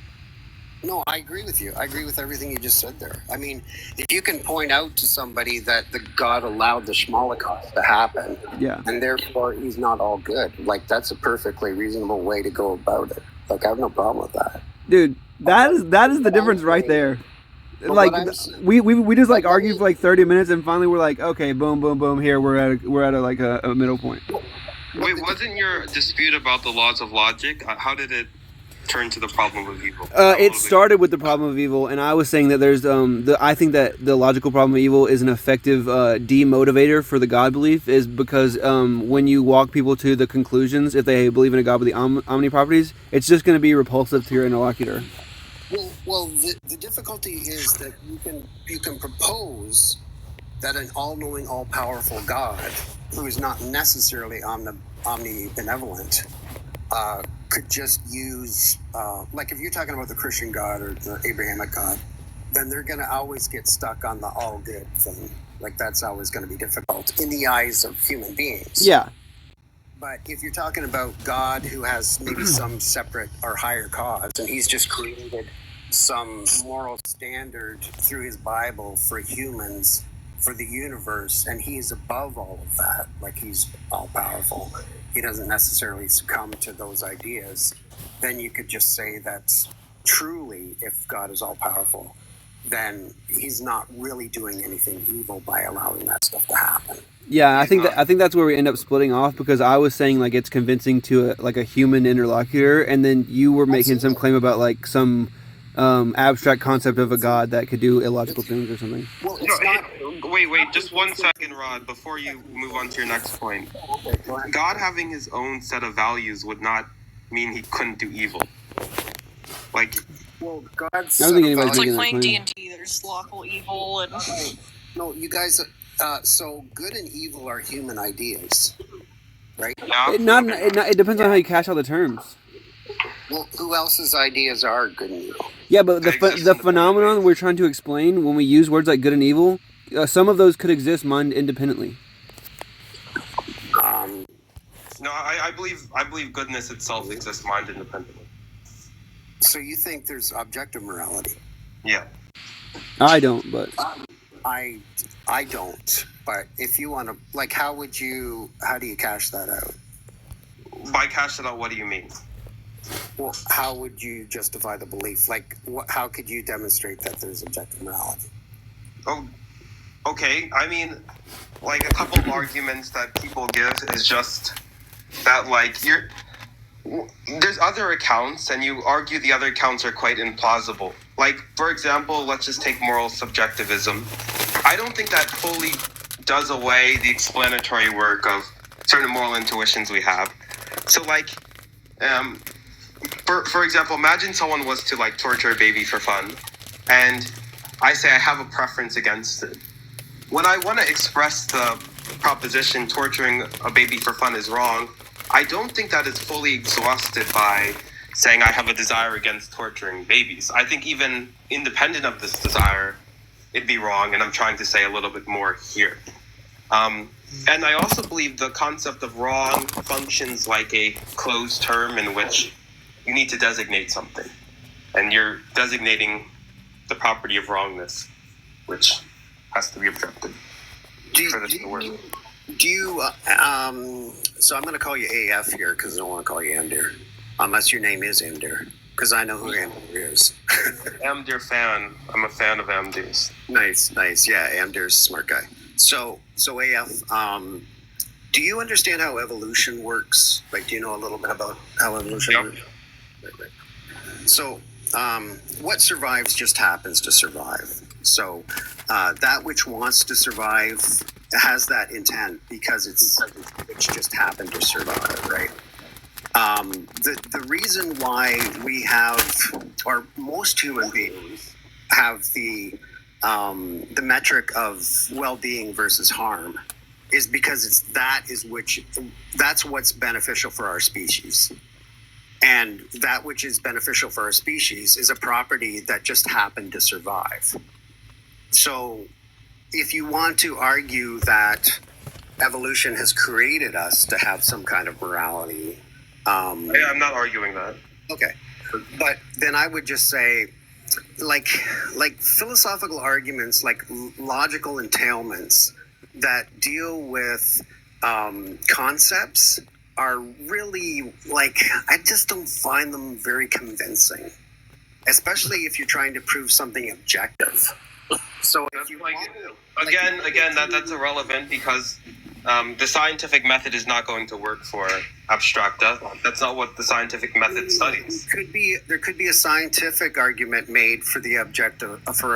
No, I agree with you. I agree with everything you just said there. I mean, if you can point out to somebody that the God allowed the Holocaust to happen, and therefore he's not all good, like that's a perfectly reasonable way to go about it. Like I have no problem with that. Dude, that is the difference right there. Like we just like argued for like 30 minutes and finally we're like, okay, boom, here we're at a middle point. Wait, wasn't your dispute about the laws of logic? How did it turn to the problem of evil? It started with the problem of evil, and I was saying that there's I think that the logical problem of evil is an effective demotivator for the God belief, is because when you walk people to the conclusions, if they believe in a God with the omni properties, it's just going to be repulsive to your interlocutor. Well, the difficulty is that you can propose that an all-knowing, all-powerful God, who is not necessarily omnibenevolent, could just use, like if you're talking about the Christian God or the Abrahamic God, then they're going to always get stuck on the all good thing. Like that's always going to be difficult in the eyes of human beings. Yeah. But if you're talking about God who has maybe some separate or higher cause, and he's just created some moral standard through his Bible for humans, for the universe, and he's above all of that, like he's all powerful, he doesn't necessarily succumb to those ideas, then you could just say that truly, if God is all powerful, then he's not really doing anything evil by allowing that stuff to happen. Yeah, I think that's where we end up splitting off, because I was saying like it's convincing to a human interlocutor, and then you were making some claim about like some abstract concept of a God that could do illogical things or something. Well, it's not. Wait, just 1 second, Rod, before you move on to your next point. God having his own set of values would not mean he couldn't do evil. Like, well, God's I don't think anybody's it's like making that playing claim. D&D. There's lawful evil and No, you guys. So good and evil are human ideas, right? It depends on how you cash out the terms. Well, who else's ideas are good and evil? Yeah, but the phenomenon we're trying to explain when we use words like good and evil, some of those could exist mind independently. No, I believe goodness itself exists mind independently. So you think there's objective morality? Yeah. I don't, but I don't. But if you want to, like, how do you cash that out? By cash it out, what do you mean? Well, how would you justify the belief? Like, how could you demonstrate that there's objective morality? Oh, okay. I mean, like a couple of arguments that people give is just that, like, there's other accounts, and you argue the other accounts are quite implausible. Like, for example, let's just take moral subjectivism. I don't think that fully does away the explanatory work of certain moral intuitions we have. So, like, for example, imagine someone was to, like, torture a baby for fun, and I say I have a preference against it. When I want to express the proposition torturing a baby for fun is wrong, I don't think that is fully exhausted by saying I have a desire against torturing babies. I think even independent of this desire, it'd be wrong, and I'm trying to say a little bit more here. And I also believe the concept of wrong functions like a closed term in which you need to designate something, and you're designating the property of wrongness, which has to be objective for this to work. So I'm going to call you AF here because I don't want to call you Amdir, unless your name is Amdir, because I know who Amdir is. Amdir fan. I'm a fan of Amdir's. Nice. Yeah, Amdir's a smart guy. So AF, do you understand how evolution works? Like, do you know a little bit about how evolution works? Right. So what survives just happens to survive. So that which wants to survive has that intent because it's just happened to survive, right? The reason why we have, or most human beings have the metric of well-being versus harm is because that's what's beneficial for our species. And that which is beneficial for our species is a property that just happened to survive. So if you want to argue that evolution has created us to have some kind of morality. I'm not arguing that. Okay. But then I would just say, like philosophical arguments, like logical entailments that deal with concepts are really, like, I just don't find them very convincing, especially if you're trying to prove something objective. So if you that's irrelevant because the scientific method is not going to work for abstracta. That's not what the scientific method studies. There could be a scientific argument made for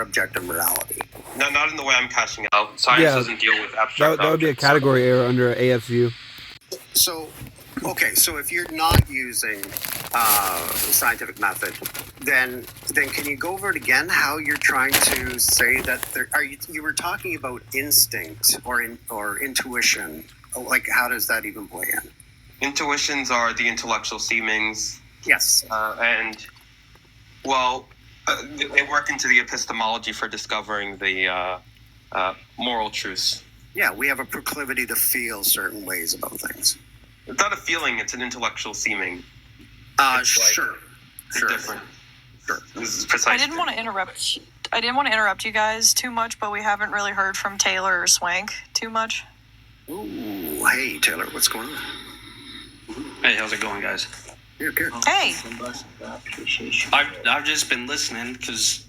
objective morality. No, not in the way I'm cashing out. Science doesn't deal with abstract. That would be a category error under AF's view. So if you're not using the scientific method, then can you go over it again? How you're trying to say that you were talking about instinct or intuition? Like, how does that even play in? Intuitions are the intellectual seemings. Yes. They work into the epistemology for discovering the moral truths. Yeah, we have a proclivity to feel certain ways about things. It's not a feeling; it's an intellectual seeming. Sure. Different. Sure. This is precise. I didn't want to interrupt you guys too much, but we haven't really heard from Taylor or Swank too much. Ooh, hey Taylor, what's going on? Hey, how's it going, guys? Yeah, good. Hey. I've just been listening because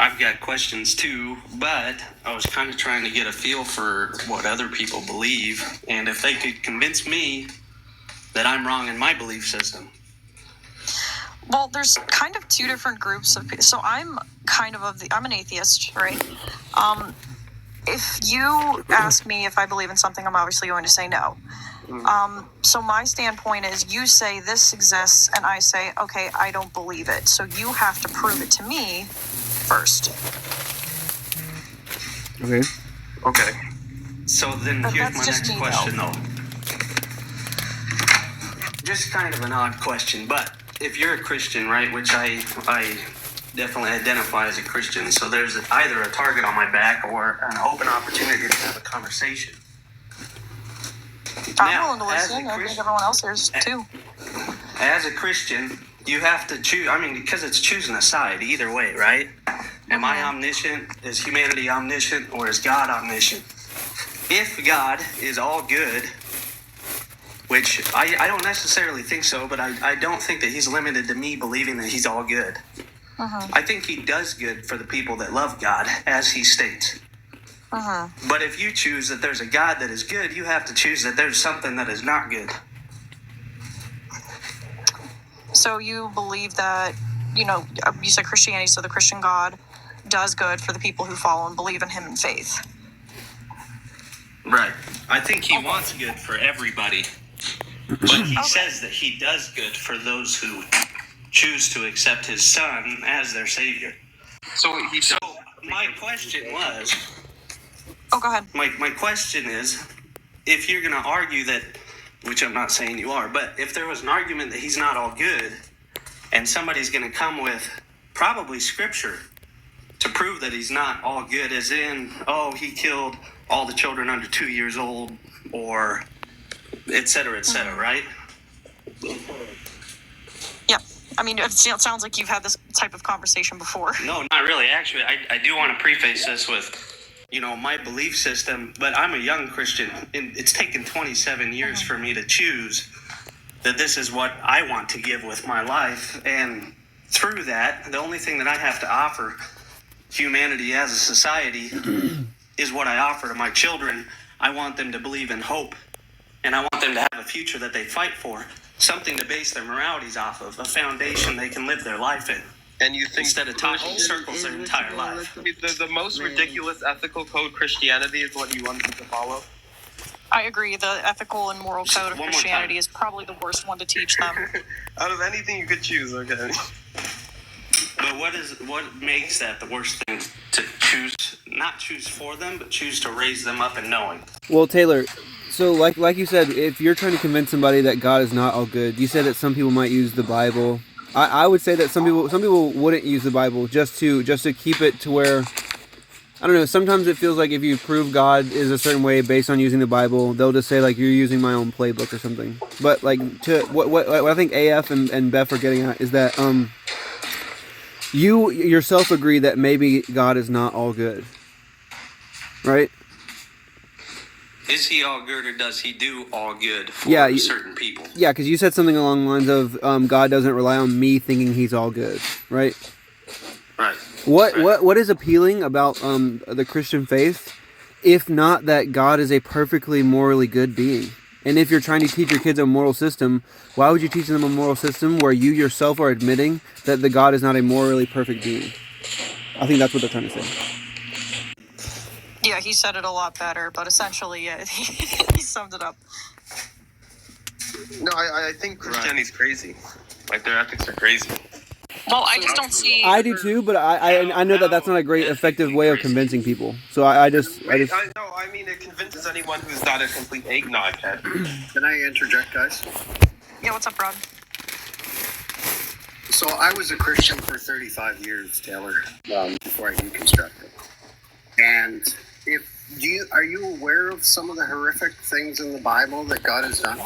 I've got questions too, but I was kind of trying to get a feel for what other people believe, and if they could convince me that I'm wrong in my belief system. Well, there's kind of two different groups of people. So I'm I'm an atheist, right? If you ask me if I believe in something, I'm obviously going to say no. So my standpoint is you say this exists and I say, okay, I don't believe it. So you have to prove it to me first. Okay. So then But here's that's my just next me, question though. Just kind of an odd question, but if you're a Christian, right, which I definitely identify as a Christian, so there's either a target on my back or an open opportunity to have a conversation. I'm willing to listen. I think everyone else is too. As a Christian, you have to choose. I mean, because it's choosing a side either way, right? Am I omniscient? Is humanity omniscient? Or is God omniscient? If God is all good, which I don't necessarily think so, but I don't think that he's limited to me believing that he's all good. I think he does good for the people that love God, as he states. But if you choose that there's a God that is good, you have to choose that there's something that is not good. So you believe that, you said Christianity, so the Christian God does good for the people who follow and believe in him in faith. Right. I think he wants good for everybody. But he says that he does good for those who choose to accept his son as their savior. So my question was... Oh, go ahead. My question is, if you're going to argue that, which I'm not saying you are, but if there was an argument that he's not all good, and somebody's going to come with probably scripture to prove that he's not all good, as in, he killed all the children under 2 years old, or et cetera, right? Yep. I mean, it sounds like you've had this type of conversation before. No, not really. Actually, I do want to preface this with, my belief system, but I'm a young Christian, and it's taken 27 years for me to choose that this is what I want to give with my life, and through that, the only thing that I have to offer humanity as a society is what I offer to my children. I want them to believe in hope, and I want them to have a future that they fight for, something to base their moralities off of, a foundation they can live their life in. And you think instead of talking circles their entire life. The most ridiculous ethical code Christianity is what you want them to follow? I agree. The ethical and moral code of Christianity is probably the worst one to teach them. Out of anything you could choose, okay. But what makes that the worst thing to not choose for them, but choose to raise them up in knowing? Well, Taylor, so like you said, if you're trying to convince somebody that God is not all good, you said that some people might use the Bible. I would say that some people wouldn't use the Bible just to keep it to where, I don't know, sometimes it feels like if you prove God is a certain way based on using the Bible, they'll just say, like, you're using my own playbook or something. But, like, what I think AF and Beth are getting at is that you yourself agree that maybe God is not all good, right? Is he all good, or does he do all good for certain people? Yeah, because you said something along the lines of God doesn't rely on me thinking he's all good, right? Right. What is appealing about the Christian faith, if not that God is a perfectly morally good being? And if you're trying to teach your kids a moral system, why would you teach them a moral system where you yourself are admitting that the God is not a morally perfect being? I think that's what they're trying to say. Yeah, he said it a lot better, but essentially, yeah, he summed it up. No, I think Christianity's crazy. Like, their ethics are crazy. Well, I just don't see... I do too, but I know that that's not a great, effective way of convincing people. So I just... No, I mean, it convinces anyone who's not a complete eggnog head. Can I interject, guys? Yeah, what's up, Rod? So I was a Christian for 35 years, Taylor, before I deconstructed. And are you aware of some of the horrific things in the Bible that God has done?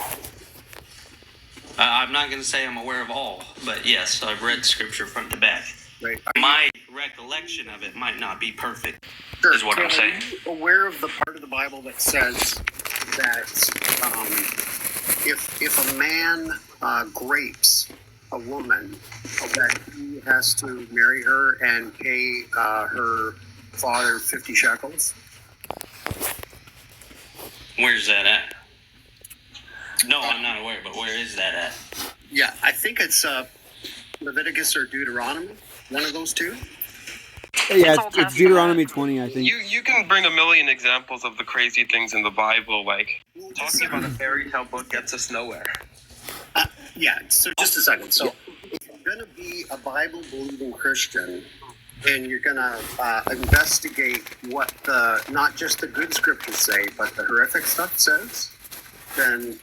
I'm not going to say I'm aware of all, but yes, I've read scripture front to back. Right. My recollection of it might not be perfect, Sure. is what I'm saying. Are you aware of the part of the Bible that says that if a man grapes a woman, that he has to marry her and pay her father 50 shekels? Where's that at? No, I'm not aware, but where is that at? Yeah, I think it's Leviticus or Deuteronomy, one of those two. Yeah, it's Deuteronomy 20, I think. You can bring a million examples of the crazy things in the Bible, like talking about a fairy tale book gets us nowhere. Yeah, so just a second. So if you're going to be a Bible-believing Christian and you're going to investigate what not just the good scriptures say, but the horrific stuff says, then,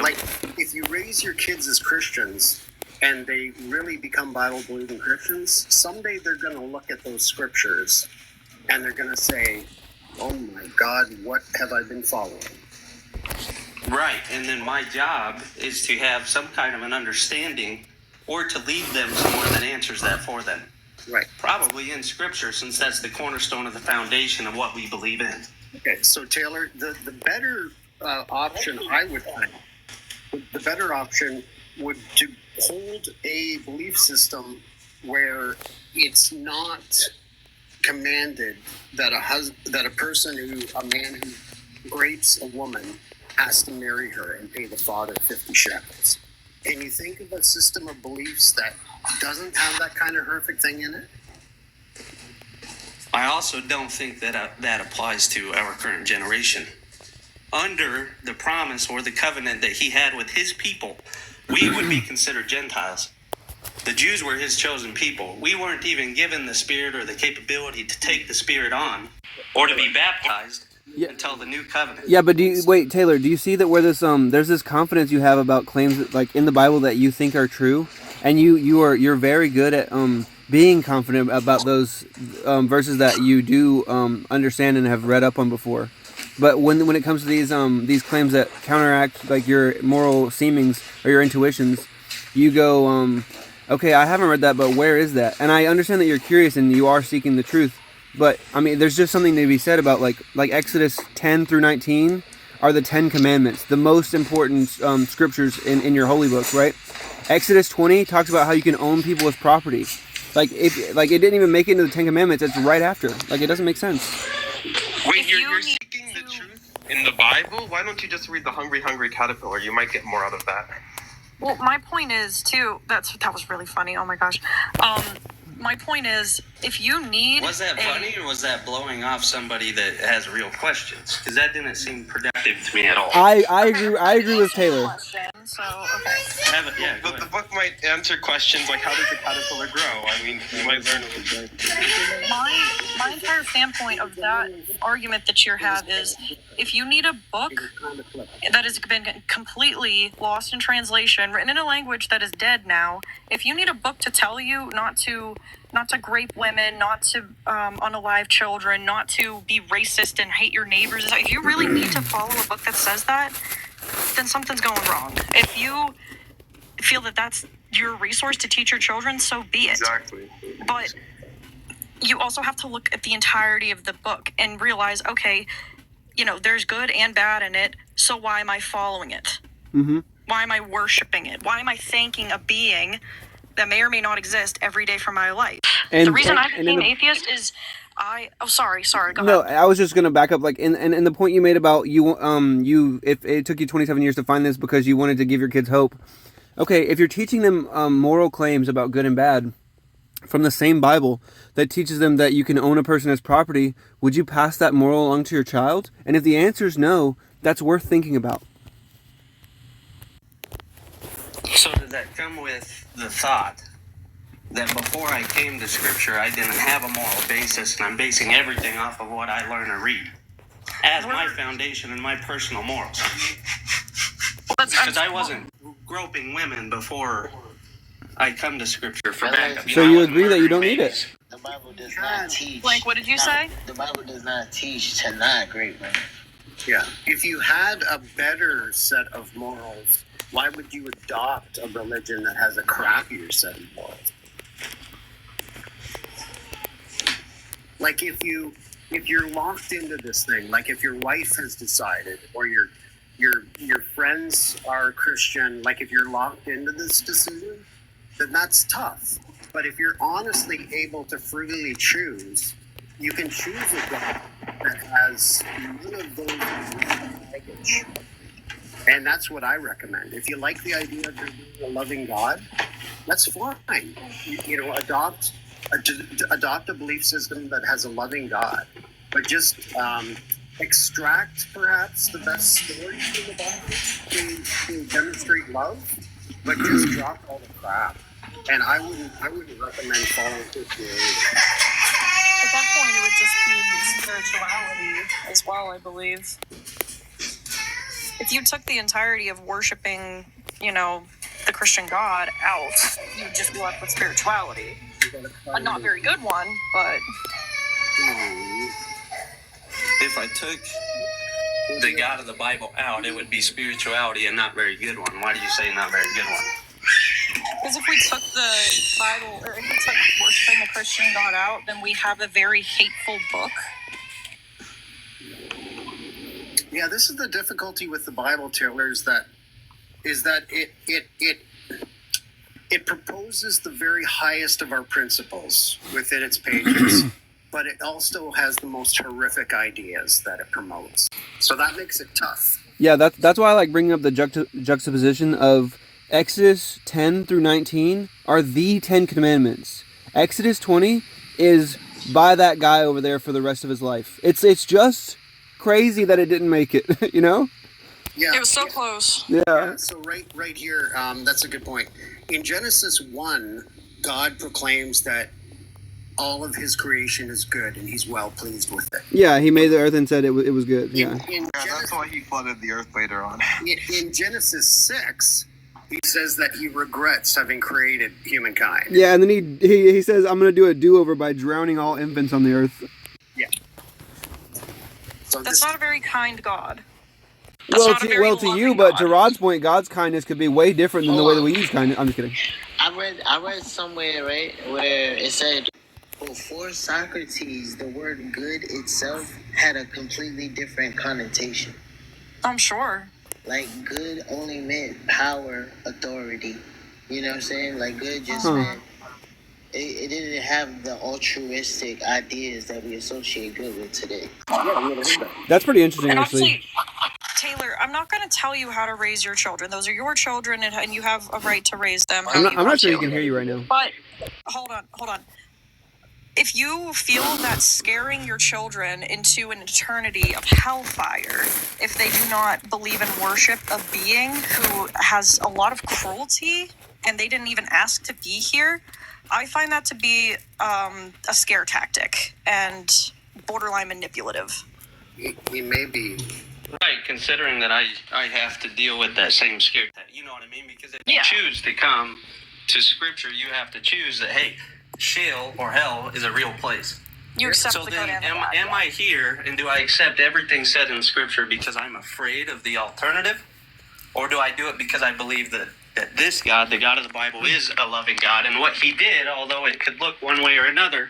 like, if you raise your kids as Christians and they really become Bible-believing Christians, someday they're going to look at those scriptures and they're going to say, oh my God, what have I been following? Right, and then my job is to have some kind of an understanding or to lead them somewhere that answers that for them. Right. Probably in scripture, since that's the cornerstone of the foundation of what we believe in. Okay, so Taylor, the better option, I would think, The better option would to hold a belief system where it's not commanded that a man who rapes a woman has to marry her and pay the father 50 shekels. Can you think of a system of beliefs that doesn't have that kind of horrific thing in it? I also don't think that applies to our current generation. Under the promise or the covenant that he had with his people, we would be considered Gentiles. The Jews were his chosen people. We weren't even given the Spirit or the capability to take the Spirit on or to be baptized until the new covenant. Yeah, but wait, Taylor, do you see that where this there's this confidence you have about claims that, like in the Bible that you think are true, and you're very good at being confident about those verses that you do understand and have read up on before. But when it comes to these claims that counteract like your moral seemings or your intuitions, you go, okay, I haven't read that, but where is that? And I understand that you're curious and you are seeking the truth. But I mean, there's just something to be said about like Exodus 10 through 19 are the 10 Commandments, the most important scriptures in your holy book, right? Exodus 20 talks about how you can own people as property. Like it didn't even make it into the 10 Commandments. It's right after. Like it doesn't make sense. Wait, you're seeking the truth in the Bible? Why don't you just read the Hungry Caterpillar? You might get more out of that. Well, my point is too. That was really funny. Oh my gosh. My point is, if you need Was that funny or was that blowing off somebody that has real questions? Because that didn't seem productive to me at all. I agree with Taylor. So okay. The book might answer questions like how does the caterpillar grow? I mean, you might learn. My entire standpoint of that argument that you have is, if you need a book that has been completely lost in translation, written in a language that is dead now, if you need a book to tell you not to grape women, not to unalive children, not to be racist and hate your neighbors, if you really need to follow a book that says that, then something's going wrong. If you feel that that's your resource to teach your children, so be it. Exactly. But you also have to look at the entirety of the book and realize, okay, there's good and bad in it, so why am I following it? Mm-hmm. Why am I worshiping it? Why am I thanking a being that may or may not exist every day for my life? The reason I became atheist is sorry, go No, ahead. I was just gonna back up, like, and the point you made about if it took you 27 years to find this because you wanted to give your kids hope. Okay, if you're teaching them moral claims about good and bad from the same Bible that teaches them that you can own a person as property, would you pass that moral along to your child? And if the answer is no, that's worth thinking about. So did that come with the thought that before I came to Scripture, I didn't have a moral basis, and I'm basing everything off of what I learn or read as my foundation and my personal morals? Because I wasn't groping women before I come to Scripture for backup. So you agree that you don't need it? The Bible does not teach. Blank, what did you say? The Bible does not teach to not grape women. Yeah. If you had a better set of morals, why would you adopt a religion that has a crappier set of morals? Like if you're locked into this thing, like if your wife has decided, or your friends are Christian, like if you're locked into this decision, then that's tough. But if you're honestly able to freely choose, you can choose a God that has none of those baggage. And that's what I recommend. If you like the idea of there being a loving God, that's fine. Adopt a belief system that has a loving God, but just extract perhaps the best stories from the Bible to demonstrate love, but just drop all the crap. And I wouldn't recommend following Christianity. At that point, it would just be spirituality as well, I believe. If you took the entirety of worshiping, the Christian God out, you'd just be left with spirituality. A not very good one, but... If I took the God of the Bible out, it would be spirituality and not very good one. Why do you say not very good one? Because if we took the Bible, or if we took worshiping the Christian God out, then we have a very hateful book. Yeah, this is the difficulty with the Bible, Taylor, is that is that it proposes the very highest of our principles within its pages, but it also has the most horrific ideas that it promotes. So that makes it tough. Yeah, that's why I like bringing up the juxtaposition of Exodus 10 through 19 are the 10 commandments. Exodus 20 is by that guy over there for the rest of his life. It's just crazy that it didn't make it, you know? Yeah, it was so close. Yeah. So right here, that's a good point. In Genesis 1, God proclaims that all of his creation is good and he's well pleased with it. Yeah, he made the earth and said it was good. Yeah. That's why he flooded the earth later on. In Genesis 6, he says that he regrets having created humankind. Yeah, and then he says, I'm going to do a do-over by drowning all infants on the earth. Yeah. So That's not a very kind God. Well, to you, but to Rod's point, God's kindness could be way different than the way that we use kindness. I'm just kidding. I read somewhere, right, where it said before Socrates, the word good itself had a completely different connotation. I'm sure. Like, good only meant power, authority. You know what I'm saying? Like, good just meant... It didn't have the altruistic ideas that we associate good with today. That's pretty interesting, And actually. Taylor, I'm not going to tell you how to raise your children. Those are your children, and you have a right to raise them. I'm not sure you can hear you right now. But hold on. If you feel that scaring your children into an eternity of hellfire, if they do not believe and worship a being who has a lot of cruelty and they didn't even ask to be here, I find that to be a scare tactic and borderline manipulative. He may be. Right, considering that I have to deal with that same scare. You know what I mean? Because if you choose to come to Scripture, you have to choose that, hey, Sheol or hell is a real place. You accept so the then, good and the bad. am I here and do I accept everything said in Scripture because I'm afraid of the alternative? Or do I do it because I believe that this God, the God of the Bible, is a loving God, and what he did, although it could look one way or another,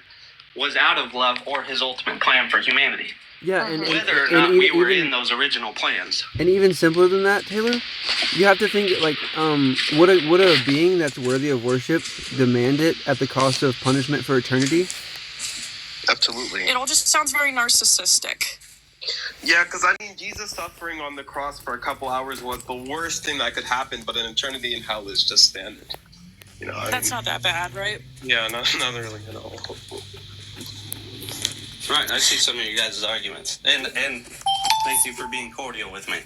was out of love or his ultimate plan for humanity? Yeah, and whether or not we were in those original plans. And even simpler than that, Taylor, you have to think like, would a being that's worthy of worship demand it at the cost of punishment for eternity? Absolutely. It all just sounds very narcissistic. Yeah, because I mean, Jesus suffering on the cross for a couple hours was the worst thing that could happen, but an eternity in hell is just standard. You know, That's not that bad, right? Yeah, not really at all. Right, I see some of you guys' arguments, and thank you for being cordial with me.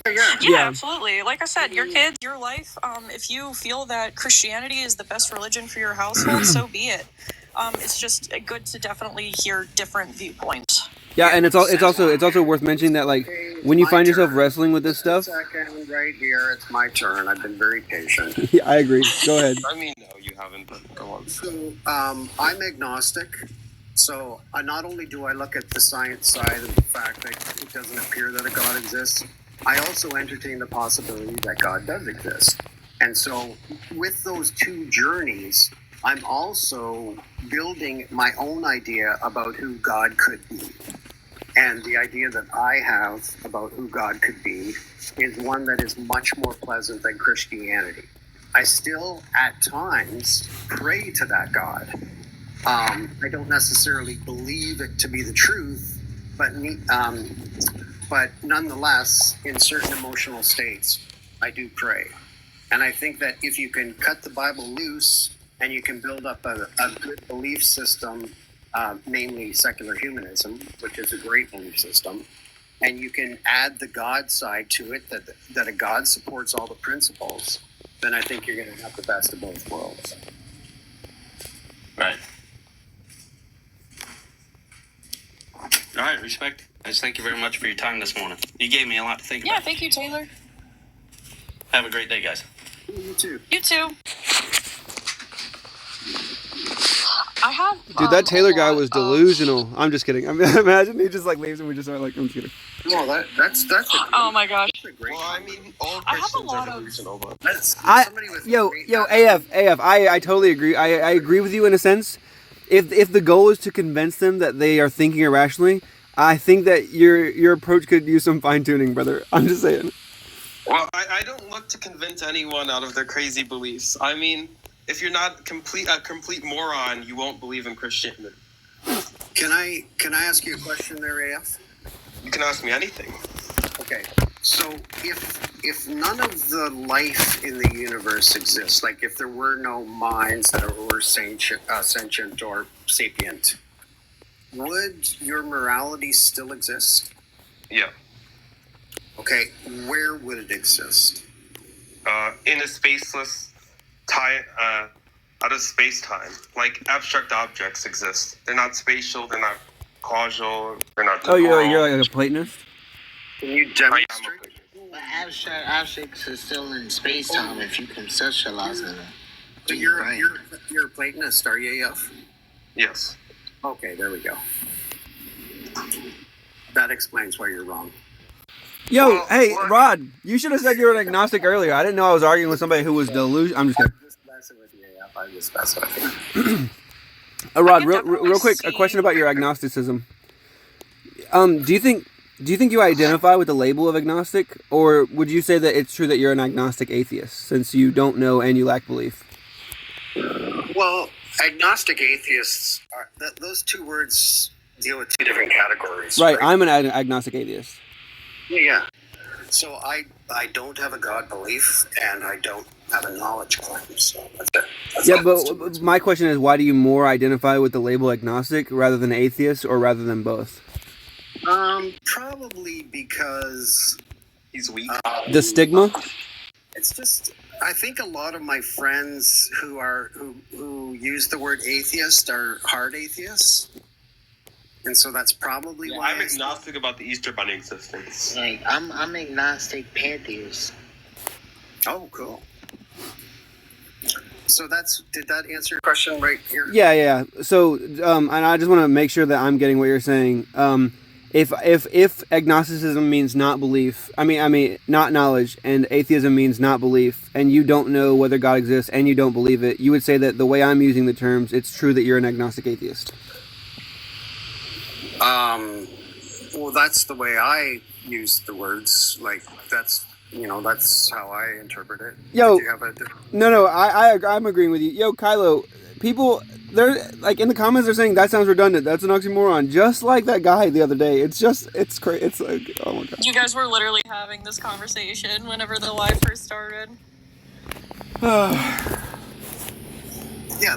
Yeah, absolutely. Like I said, your kids, your life. If you feel that Christianity is the best religion for your household, so be it. It's just good to definitely hear different viewpoints. Yeah, and it's also worth mentioning that like when you find yourself wrestling with this stuff. Second, right here, it's my turn. I've been very patient. Yeah, I agree. Go ahead. I mean, no, you haven't, but go on. So, I'm agnostic. So, not only do I look at the science side of the fact that it doesn't appear that a God exists, I also entertain the possibility that God does exist. And so, with those two journeys, I'm also building my own idea about who God could be. And the idea that I have about who God could be is one that is much more pleasant than Christianity. I still, at times, pray to that God. I don't necessarily believe it to be the truth, but nonetheless, in certain emotional states, I do pray. And I think that if you can cut the Bible loose and you can build up a good belief system, namely secular humanism, which is a great belief system, and you can add the God side to it, that a God supports all the principles, then I think you're going to have the best of both worlds. Right. All right, respect. Guys, thank you very much for your time this morning. You gave me a lot to think about. Yeah, thank you, Taylor. Have a great day, guys. You too. You too. I have. Dude, that Taylor guy was delusional. I'm just kidding. I mean, imagine he just like leaves and we just are like, I'm just kidding. Well, that's oh my gosh. Well, I mean, all I have a Christians lot are of. delusional, but AF, I totally agree. I agree with you in a sense. If the goal is to convince them that they are thinking irrationally, I think that your approach could use some fine tuning, brother. I'm just saying. Well, I don't look to convince anyone out of their crazy beliefs. I mean, if you're not a complete moron, you won't believe in Christianity. Can I ask you a question there, AF? You can ask me anything. Okay. So if none of the life in the universe exists, like if there were no minds that were sentient or sapient, would your morality still exist? Yeah. Okay, where would it exist? In a spaceless time, out of space-time. Like, abstract objects exist. They're not spatial, they're not causal, they're not temporal. Oh, you're like a Platonist? Can you demonstrate? But abstract objects are still in space-time if you conceptualize them. So you're a Platonist, are you, AF? Yes. Okay, there we go. That explains why you're wrong. Yo, hey, Rod, you should have said you were an agnostic earlier. I didn't know I was arguing with somebody who was delusional. I'm just kidding. I'm just messing with you. Rod, real quick, a question about your agnosticism. Do you think you identify with the label of agnostic, or would you say that it's true that you're an agnostic atheist since you don't know and you lack belief? Well, agnostic atheists those two words deal with two different categories. Right, I'm an agnostic atheist. Yeah. So I don't have a God belief, and I don't have a knowledge claim. So that's it. Yeah, but my question is, why do you more identify with the label agnostic rather than atheist, or rather than both? Probably because he's weak. The stigma? It's just, I think a lot of my friends who use the word atheist are hard atheists. And so that's probably why I'm agnostic about the Easter Bunny existence. Like, I'm agnostic pantheist. Oh, cool. So did that answer your question right here? Yeah. So, and I just want to make sure that I'm getting what you're saying. If agnosticism means not belief, I mean not knowledge, and atheism means not belief, and you don't know whether God exists and you don't believe it, you would say that the way I'm using the terms, it's true that you're an agnostic atheist. Well, that's the way I use the words. Like, that's how I interpret it. Yo, Did you have a no, I'm agreeing with you. Yo, Kylo, people, they're like in the comments, they're saying that sounds redundant. That's an oxymoron. Just like that guy the other day. It's crazy. It's like, oh my god. You guys were literally having this conversation whenever the live first started. Yeah,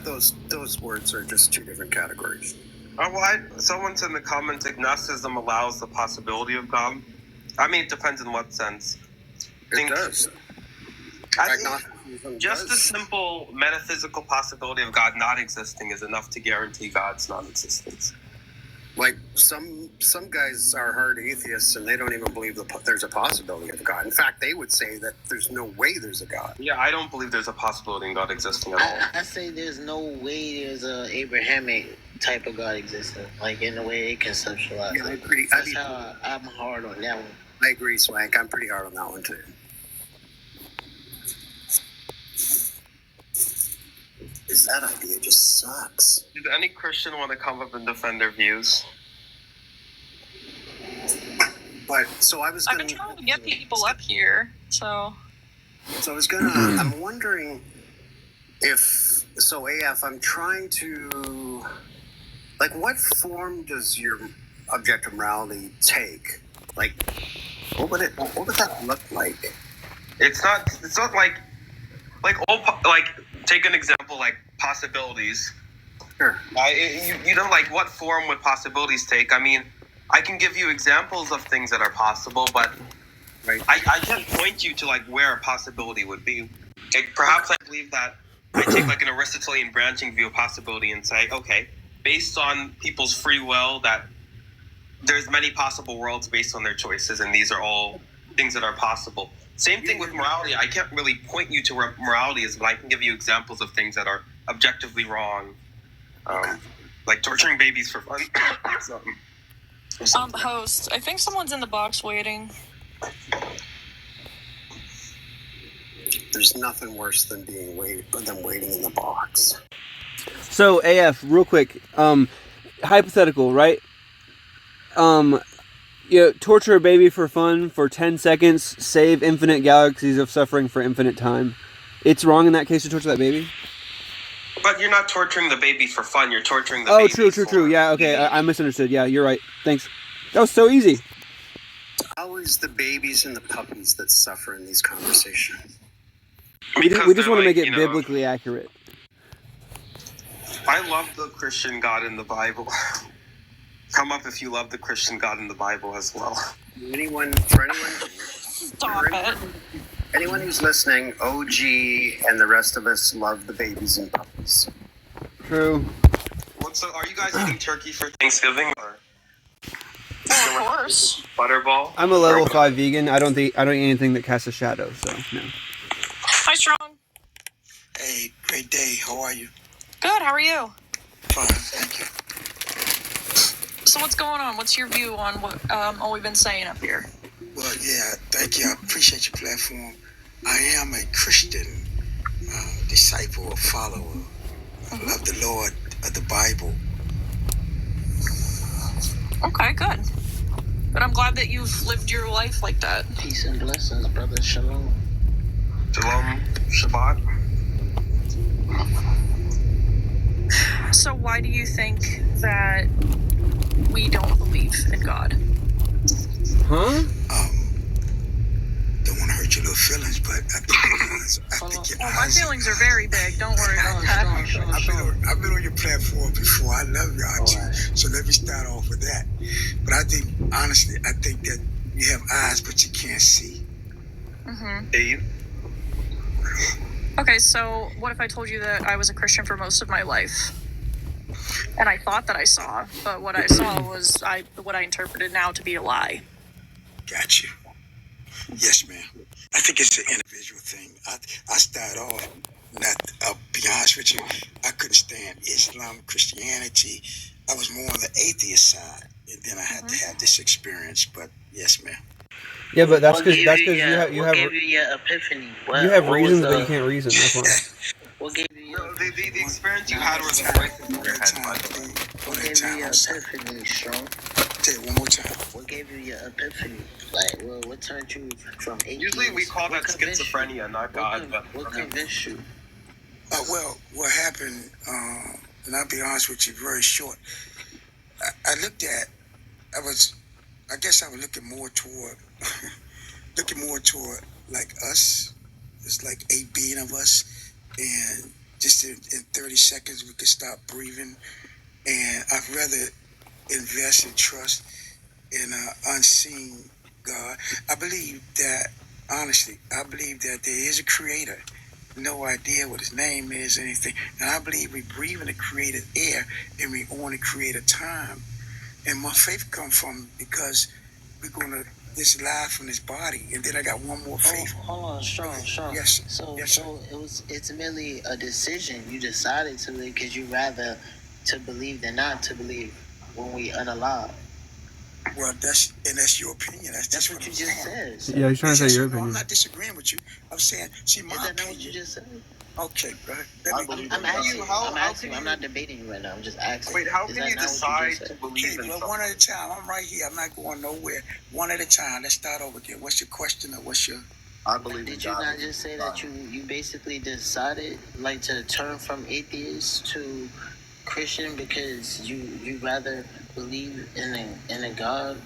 those words are just two different categories. Someone said in the comments, agnosticism allows the possibility of God. I mean, it depends in what sense. It does. Just the simple metaphysical possibility of God not existing is enough to guarantee God's non-existence. Like, some guys are hard atheists and they don't even believe there's a possibility of God. In fact, they would say that there's no way there's a God. Yeah, I don't believe there's a possibility in God existing at all. I say there's no way there's a Abrahamic type of God existing, like in the way they conceptualize. Yeah, I'm hard on that one. I agree, Swank. I'm pretty hard on that one too. That idea just sucks. Did any Christian want to come up and defend their views? But so I've been trying to get people up here, so I was I'm wondering if AF, I'm trying to, like, what form does your objective morality take? Like, what would that look like? It's not like take an example like possibilities. Sure. You know, like, what form would possibilities take? I mean, I can give you examples of things that are possible, but I can't point you to like where a possibility would be. Like, perhaps I believe that I take like an Aristotelian branching view of possibility and say, okay, based on people's free will, that there's many possible worlds based on their choices, and these are all things that are possible. Same thing with morality. I can't really point you to where morality is, but I can give you examples of things that are objectively wrong, like torturing babies for fun. Host, I think someone's in the box waiting. There's nothing worse than waiting in the box. So, AF, real quick, hypothetical, right? torture a baby for fun for 10 seconds, save infinite galaxies of suffering for infinite time. It's wrong in that case to torture that baby? But you're not torturing the baby for fun. You're torturing the baby. Oh, true. Yeah, okay. I misunderstood. Yeah, you're right. Thanks. That was so easy. Always the babies and the puppies that suffer in these conversations. We just want to make it biblically accurate. I love the Christian God in the Bible. Come up if you love the Christian God in the Bible as well. Anyone who's listening, OG and the rest of us love the babies and puppies. True. Are you guys eating turkey for Thanksgiving or? Well, of course. Butterball. I'm a level 5 vegan. I don't eat anything that casts a shadow. So no. Hi, Strong. Hey, great day. How are you? Good. How are you? Fine, thank you. So what's going on? What's your view on what we've been saying up here? Well, yeah, thank you. I appreciate your platform. I am a Christian disciple or follower. I love the Lord of the Bible. Okay, good. But I'm glad that you've lived your life like that. Peace and blessings, brother. Shalom. Shalom. Shabbat. So why do you think that we don't believe in God? Huh? Don't want to hurt your little feelings, but I think your Well, my feelings are very big. Don't worry about that. I've been on your platform before. I love y'all too. So let me start off with that. But I think, honestly, that you have eyes, but you can't see. Mm-hmm. Dave? Okay, so what if I told you that I was a Christian for most of my life? And I thought that I saw, but what I saw was what I interpreted now to be a lie. Got you. Yes, ma'am. I think it's an individual thing. I started off, I'll be honest with you, I couldn't stand Islam, Christianity. I was more on the atheist side. And then I had to have this experience, but yes, ma'am. Yeah, but that's because you have gave you your epiphany? You have reasons, but you can't reason. That's why. What gave you the experience you had was erased in your head, by the way. What gave you your epiphany, Strong? Say it one more time. What gave you your epiphany? Like, what turned you from atheist? Usually we call that schizophrenia, not God. What convinced you? Well, what happened, and I'll be honest with you, very short. I guess I was looking more toward like us. It's like 8 billion of us, and just in 30 seconds we could stop breathing. And I'd rather invest and trust in an unseen God. I believe that, honestly, there is a creator. No idea what his name is, anything. And I believe we breathe in the created air and we own the created time. And my faith comes from because we're going to this life from this body. And then I got one more faith. Hold on, Strong. Yes. So Yes, it's merely a decision. You decided to live because you rather to believe than not to believe when we unalive. Well, that's your opinion. That's what you just said. So. Yeah, he's trying to say your opinion. I'm not disagreeing with you. I'm saying, see, my opinion. Is that not what you just said? Okay, go ahead. I'm asking. I'm not debating you right now. I'm just asking. Wait, how can you decide to believe in something? One at a time. I'm right here. I'm not going nowhere. One at a time. Let's start over again. What's your question or what's your... Did you not just say that you basically decided like to turn from atheist to Christian because you rather believe in a God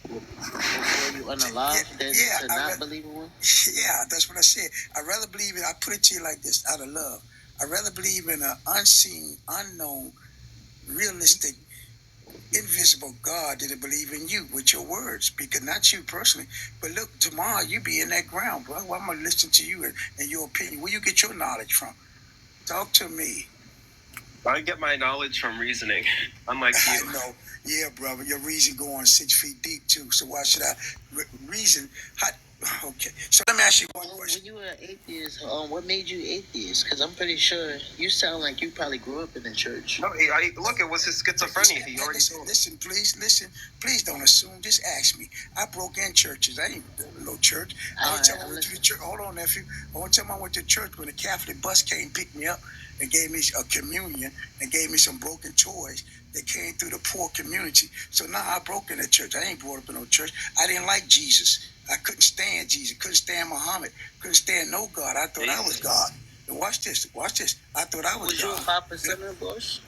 before you unalive than to not believe in one? Yeah, that's what I said. I'd rather believe in, I put it to you like this, out of love. I'd rather believe in an unseen, unknown, realistic, invisible God than to believe in you with your words. Because not you personally, but look, tomorrow you be in that ground, bro. Well, I'm going to listen to you and your opinion. Where you get your knowledge from? Talk to me. I get my knowledge from reasoning, unlike you. I know. Yeah, brother. Your reason going 6 feet deep, too. So why should I reason? Okay. So let me ask you one question. When you were an atheist, what made you atheist? Because I'm pretty sure you sound like you probably grew up in the church. No, look, it was his schizophrenia. He already listen, please don't assume. Just ask me. I broke in churches. I ain't go to no church. I went to the church. Hold on, nephew. I want to tell you I went to church when the Catholic bus came, picked me up, and gave me a communion and gave me some broken toys that came through the poor community. So now I broke in the church. I ain't brought up in no church. I didn't like Jesus. I couldn't stand Jesus. Couldn't stand Muhammad. Couldn't stand no God. I thought I was God. And watch this. I thought I was God. Was you a 5%er, Bush?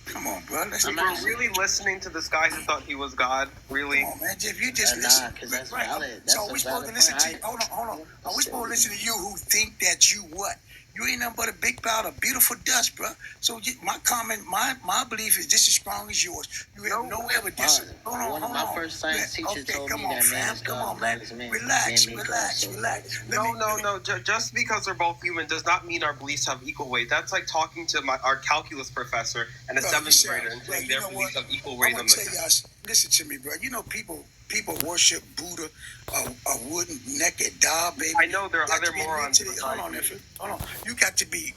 Come on, bro. You were really listening to this guy who thought he was God? Really? Come on, man. If you just listen. Because that's right. valid. So are we supposed to listen to you? Hold on. Are we supposed to listen to you who think that you what? You ain't nothing but a big cloud of beautiful dust, bro. So my comment, my belief is just as strong as yours. You have no evidence. Hold on. My first science teacher told me that man is God, man is man. Relax. No. Just because they're both human does not mean our beliefs have equal weight. That's like talking to our calculus professor and a seventh grader and saying their beliefs have equal weight. Listen to me, bro. You know people worship Buddha, a wooden naked doll, baby. I know there are other morons. Hold on. You got to be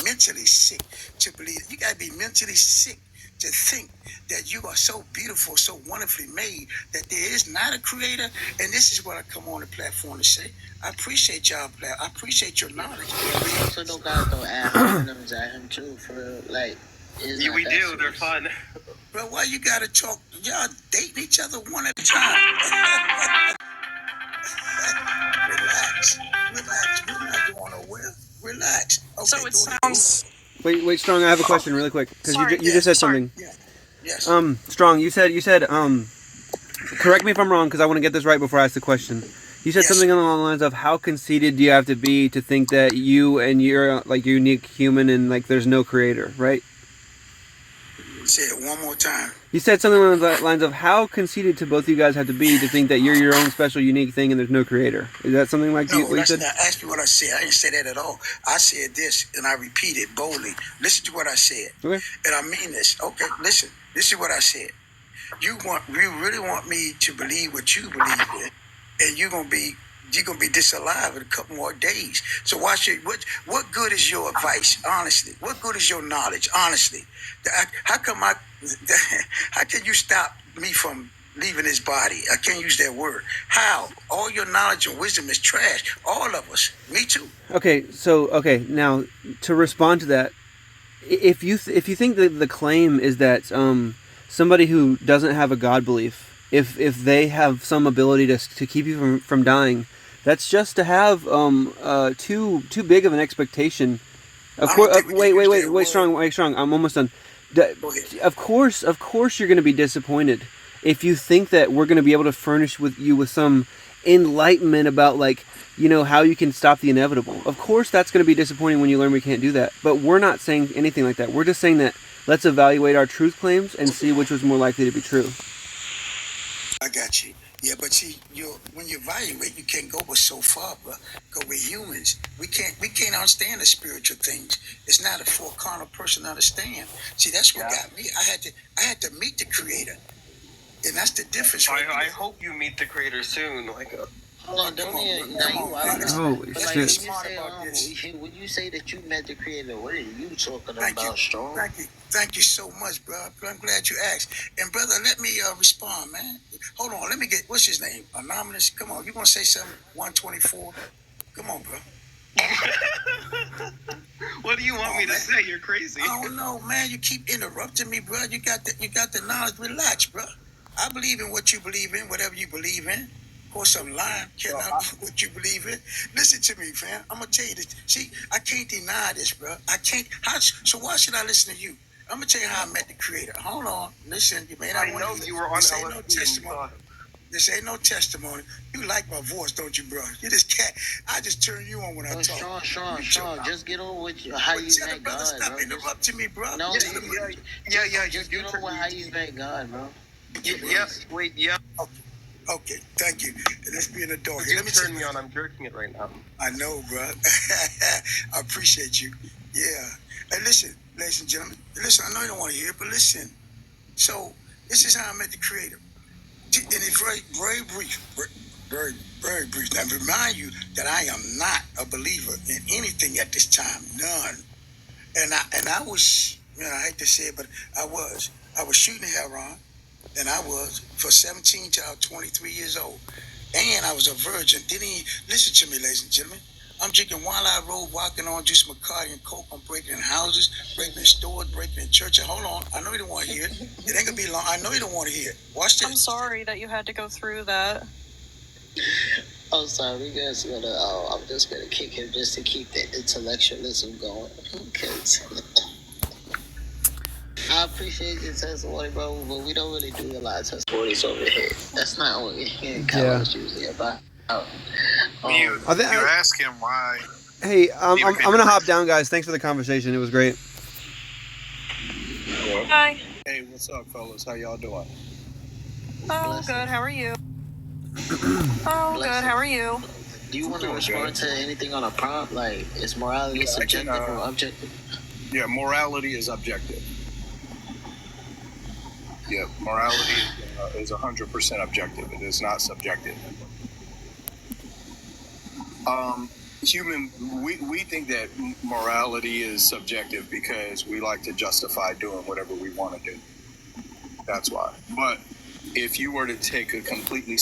mentally sick to believe it. You got to be mentally sick to think that you are so beautiful, so wonderfully made, that there is not a creator. And this is what I come on the platform to say. I appreciate y'all. I appreciate your knowledge. We also don't gotta throw acronyms at him too for like. We do. They're fun. Bro, why you gotta talk? Y'all dating each other one at a time. Relax. We're not going nowhere. Relax. Okay, so it sounds. Wait, Strong. I have a question, really quick, because you just said something. Yeah. Yes. Strong. You said. Correct me if I'm wrong, because I want to get this right before I ask the question. You said something along the lines of how conceited do you have to be to think that you and you're like unique human and like there's no creator, right? Say it one more time. You said something along the lines of how conceited to both of you guys have to be to think that you're your own special, unique thing and there's no creator. Is that something like what you said? No, ask me what I said. I didn't say that at all. I said this, and I repeat it boldly. Listen to what I said. Okay. And I mean this. Okay, listen. This is what I said. You really want me to believe what you believe in, and you're gonna be disalive in a couple more days. So what good is your advice, honestly? What good is your knowledge, honestly? How can you stop me from leaving this body? I can't use that word. How? All your knowledge and wisdom is trash. All of us. Me too. Okay, now to respond to that, if you think that the claim is that somebody who doesn't have a God belief, if they have some ability to keep you from dying, that's just to have too big of an expectation. Of course, wait, strong. I'm almost done. Of course, you're going to be disappointed if you think that we're going to be able to furnish you with some enlightenment about how you can stop the inevitable. Of course, that's going to be disappointing when you learn we can't do that. But we're not saying anything like that. We're just saying that let's evaluate our truth claims and see which was more likely to be true. I got you. Yeah, but see, when you evaluate, you can't go but so far, bro. Because we're humans. We can't understand the spiritual things. It's not for a carnal person to understand. See, that's what got me. I had to meet the Creator, and that's the difference. I hope you meet the Creator soon. Holy shit. When you say that you met the Creator, what are you talking about, Strong? Thank you so much, bro. I'm glad you asked. And brother, let me respond, man. Hold on, let me get, what's his name? Anonymous. Come on, you gonna say something? 124. Come on, bro. What do you want me to say? You're crazy. I don't know, man. You keep interrupting me, bro. You got the knowledge. Relax, bro. I believe in what you believe in, whatever you believe in. Of course, I'm lying. Cannot be what you believe in. Listen to me, fam. I'm gonna tell you this. See, I can't deny this, bro. I can't. So why should I listen to you? I'm gonna tell you how I met the Creator. Hold on. Listen, you may not want to. I know you were on LSD. This ain't no testimony. You like my voice, don't you, bro? You just can't. I just turn you on when I talk. Sean, just get on with how you met God, stop bro. interrupting me, bro. No, just get on with how you met God, bro. Okay, thank you. Let's be an adult. Let me turn me on. I'm jerking it right now. I know, bro. I appreciate you. Yeah. Hey, listen, ladies and gentlemen. Listen, I know you don't want to hear it, but listen. So, this is how I met the Creator. And it's very, very brief. very, very brief. Now, remind you that I am not a believer in anything at this time, none. And I was, I hate to say it, but I was shooting heroin, and I was for 17 till I was 23 years old, and I was a virgin. Didn't even listen to me, ladies and gentlemen. I'm drinking while I rode, walking on juice, McCarty, and Coke. I'm breaking in houses, breaking in stores, breaking in churches. Hold on, I know you don't want to hear it. It ain't gonna be long. I know you don't want to hear it. Watch this. I'm sorry that you had to go through that. I'm sorry, we guys gonna. I'm just gonna kick him just to keep the intellectualism going. Because I appreciate your testimony, bro, but we don't really do a lot of testimonies over here. That's not what Kylo's usually about. You ask him why. Hey, I'm gonna hop down, guys. Thanks for the conversation. It was great. Hi. Hey, what's up, fellas? How y'all doing? Oh, good. How are you? Oh, good. How are you? Do you want to respond to anything on a prompt? Like, is morality subjective or objective? Yeah, morality is objective. Yeah, morality is 100% objective. It is not subjective. We think that morality is subjective because we like to justify doing whatever we want to do. That's why. But if you were to take a completely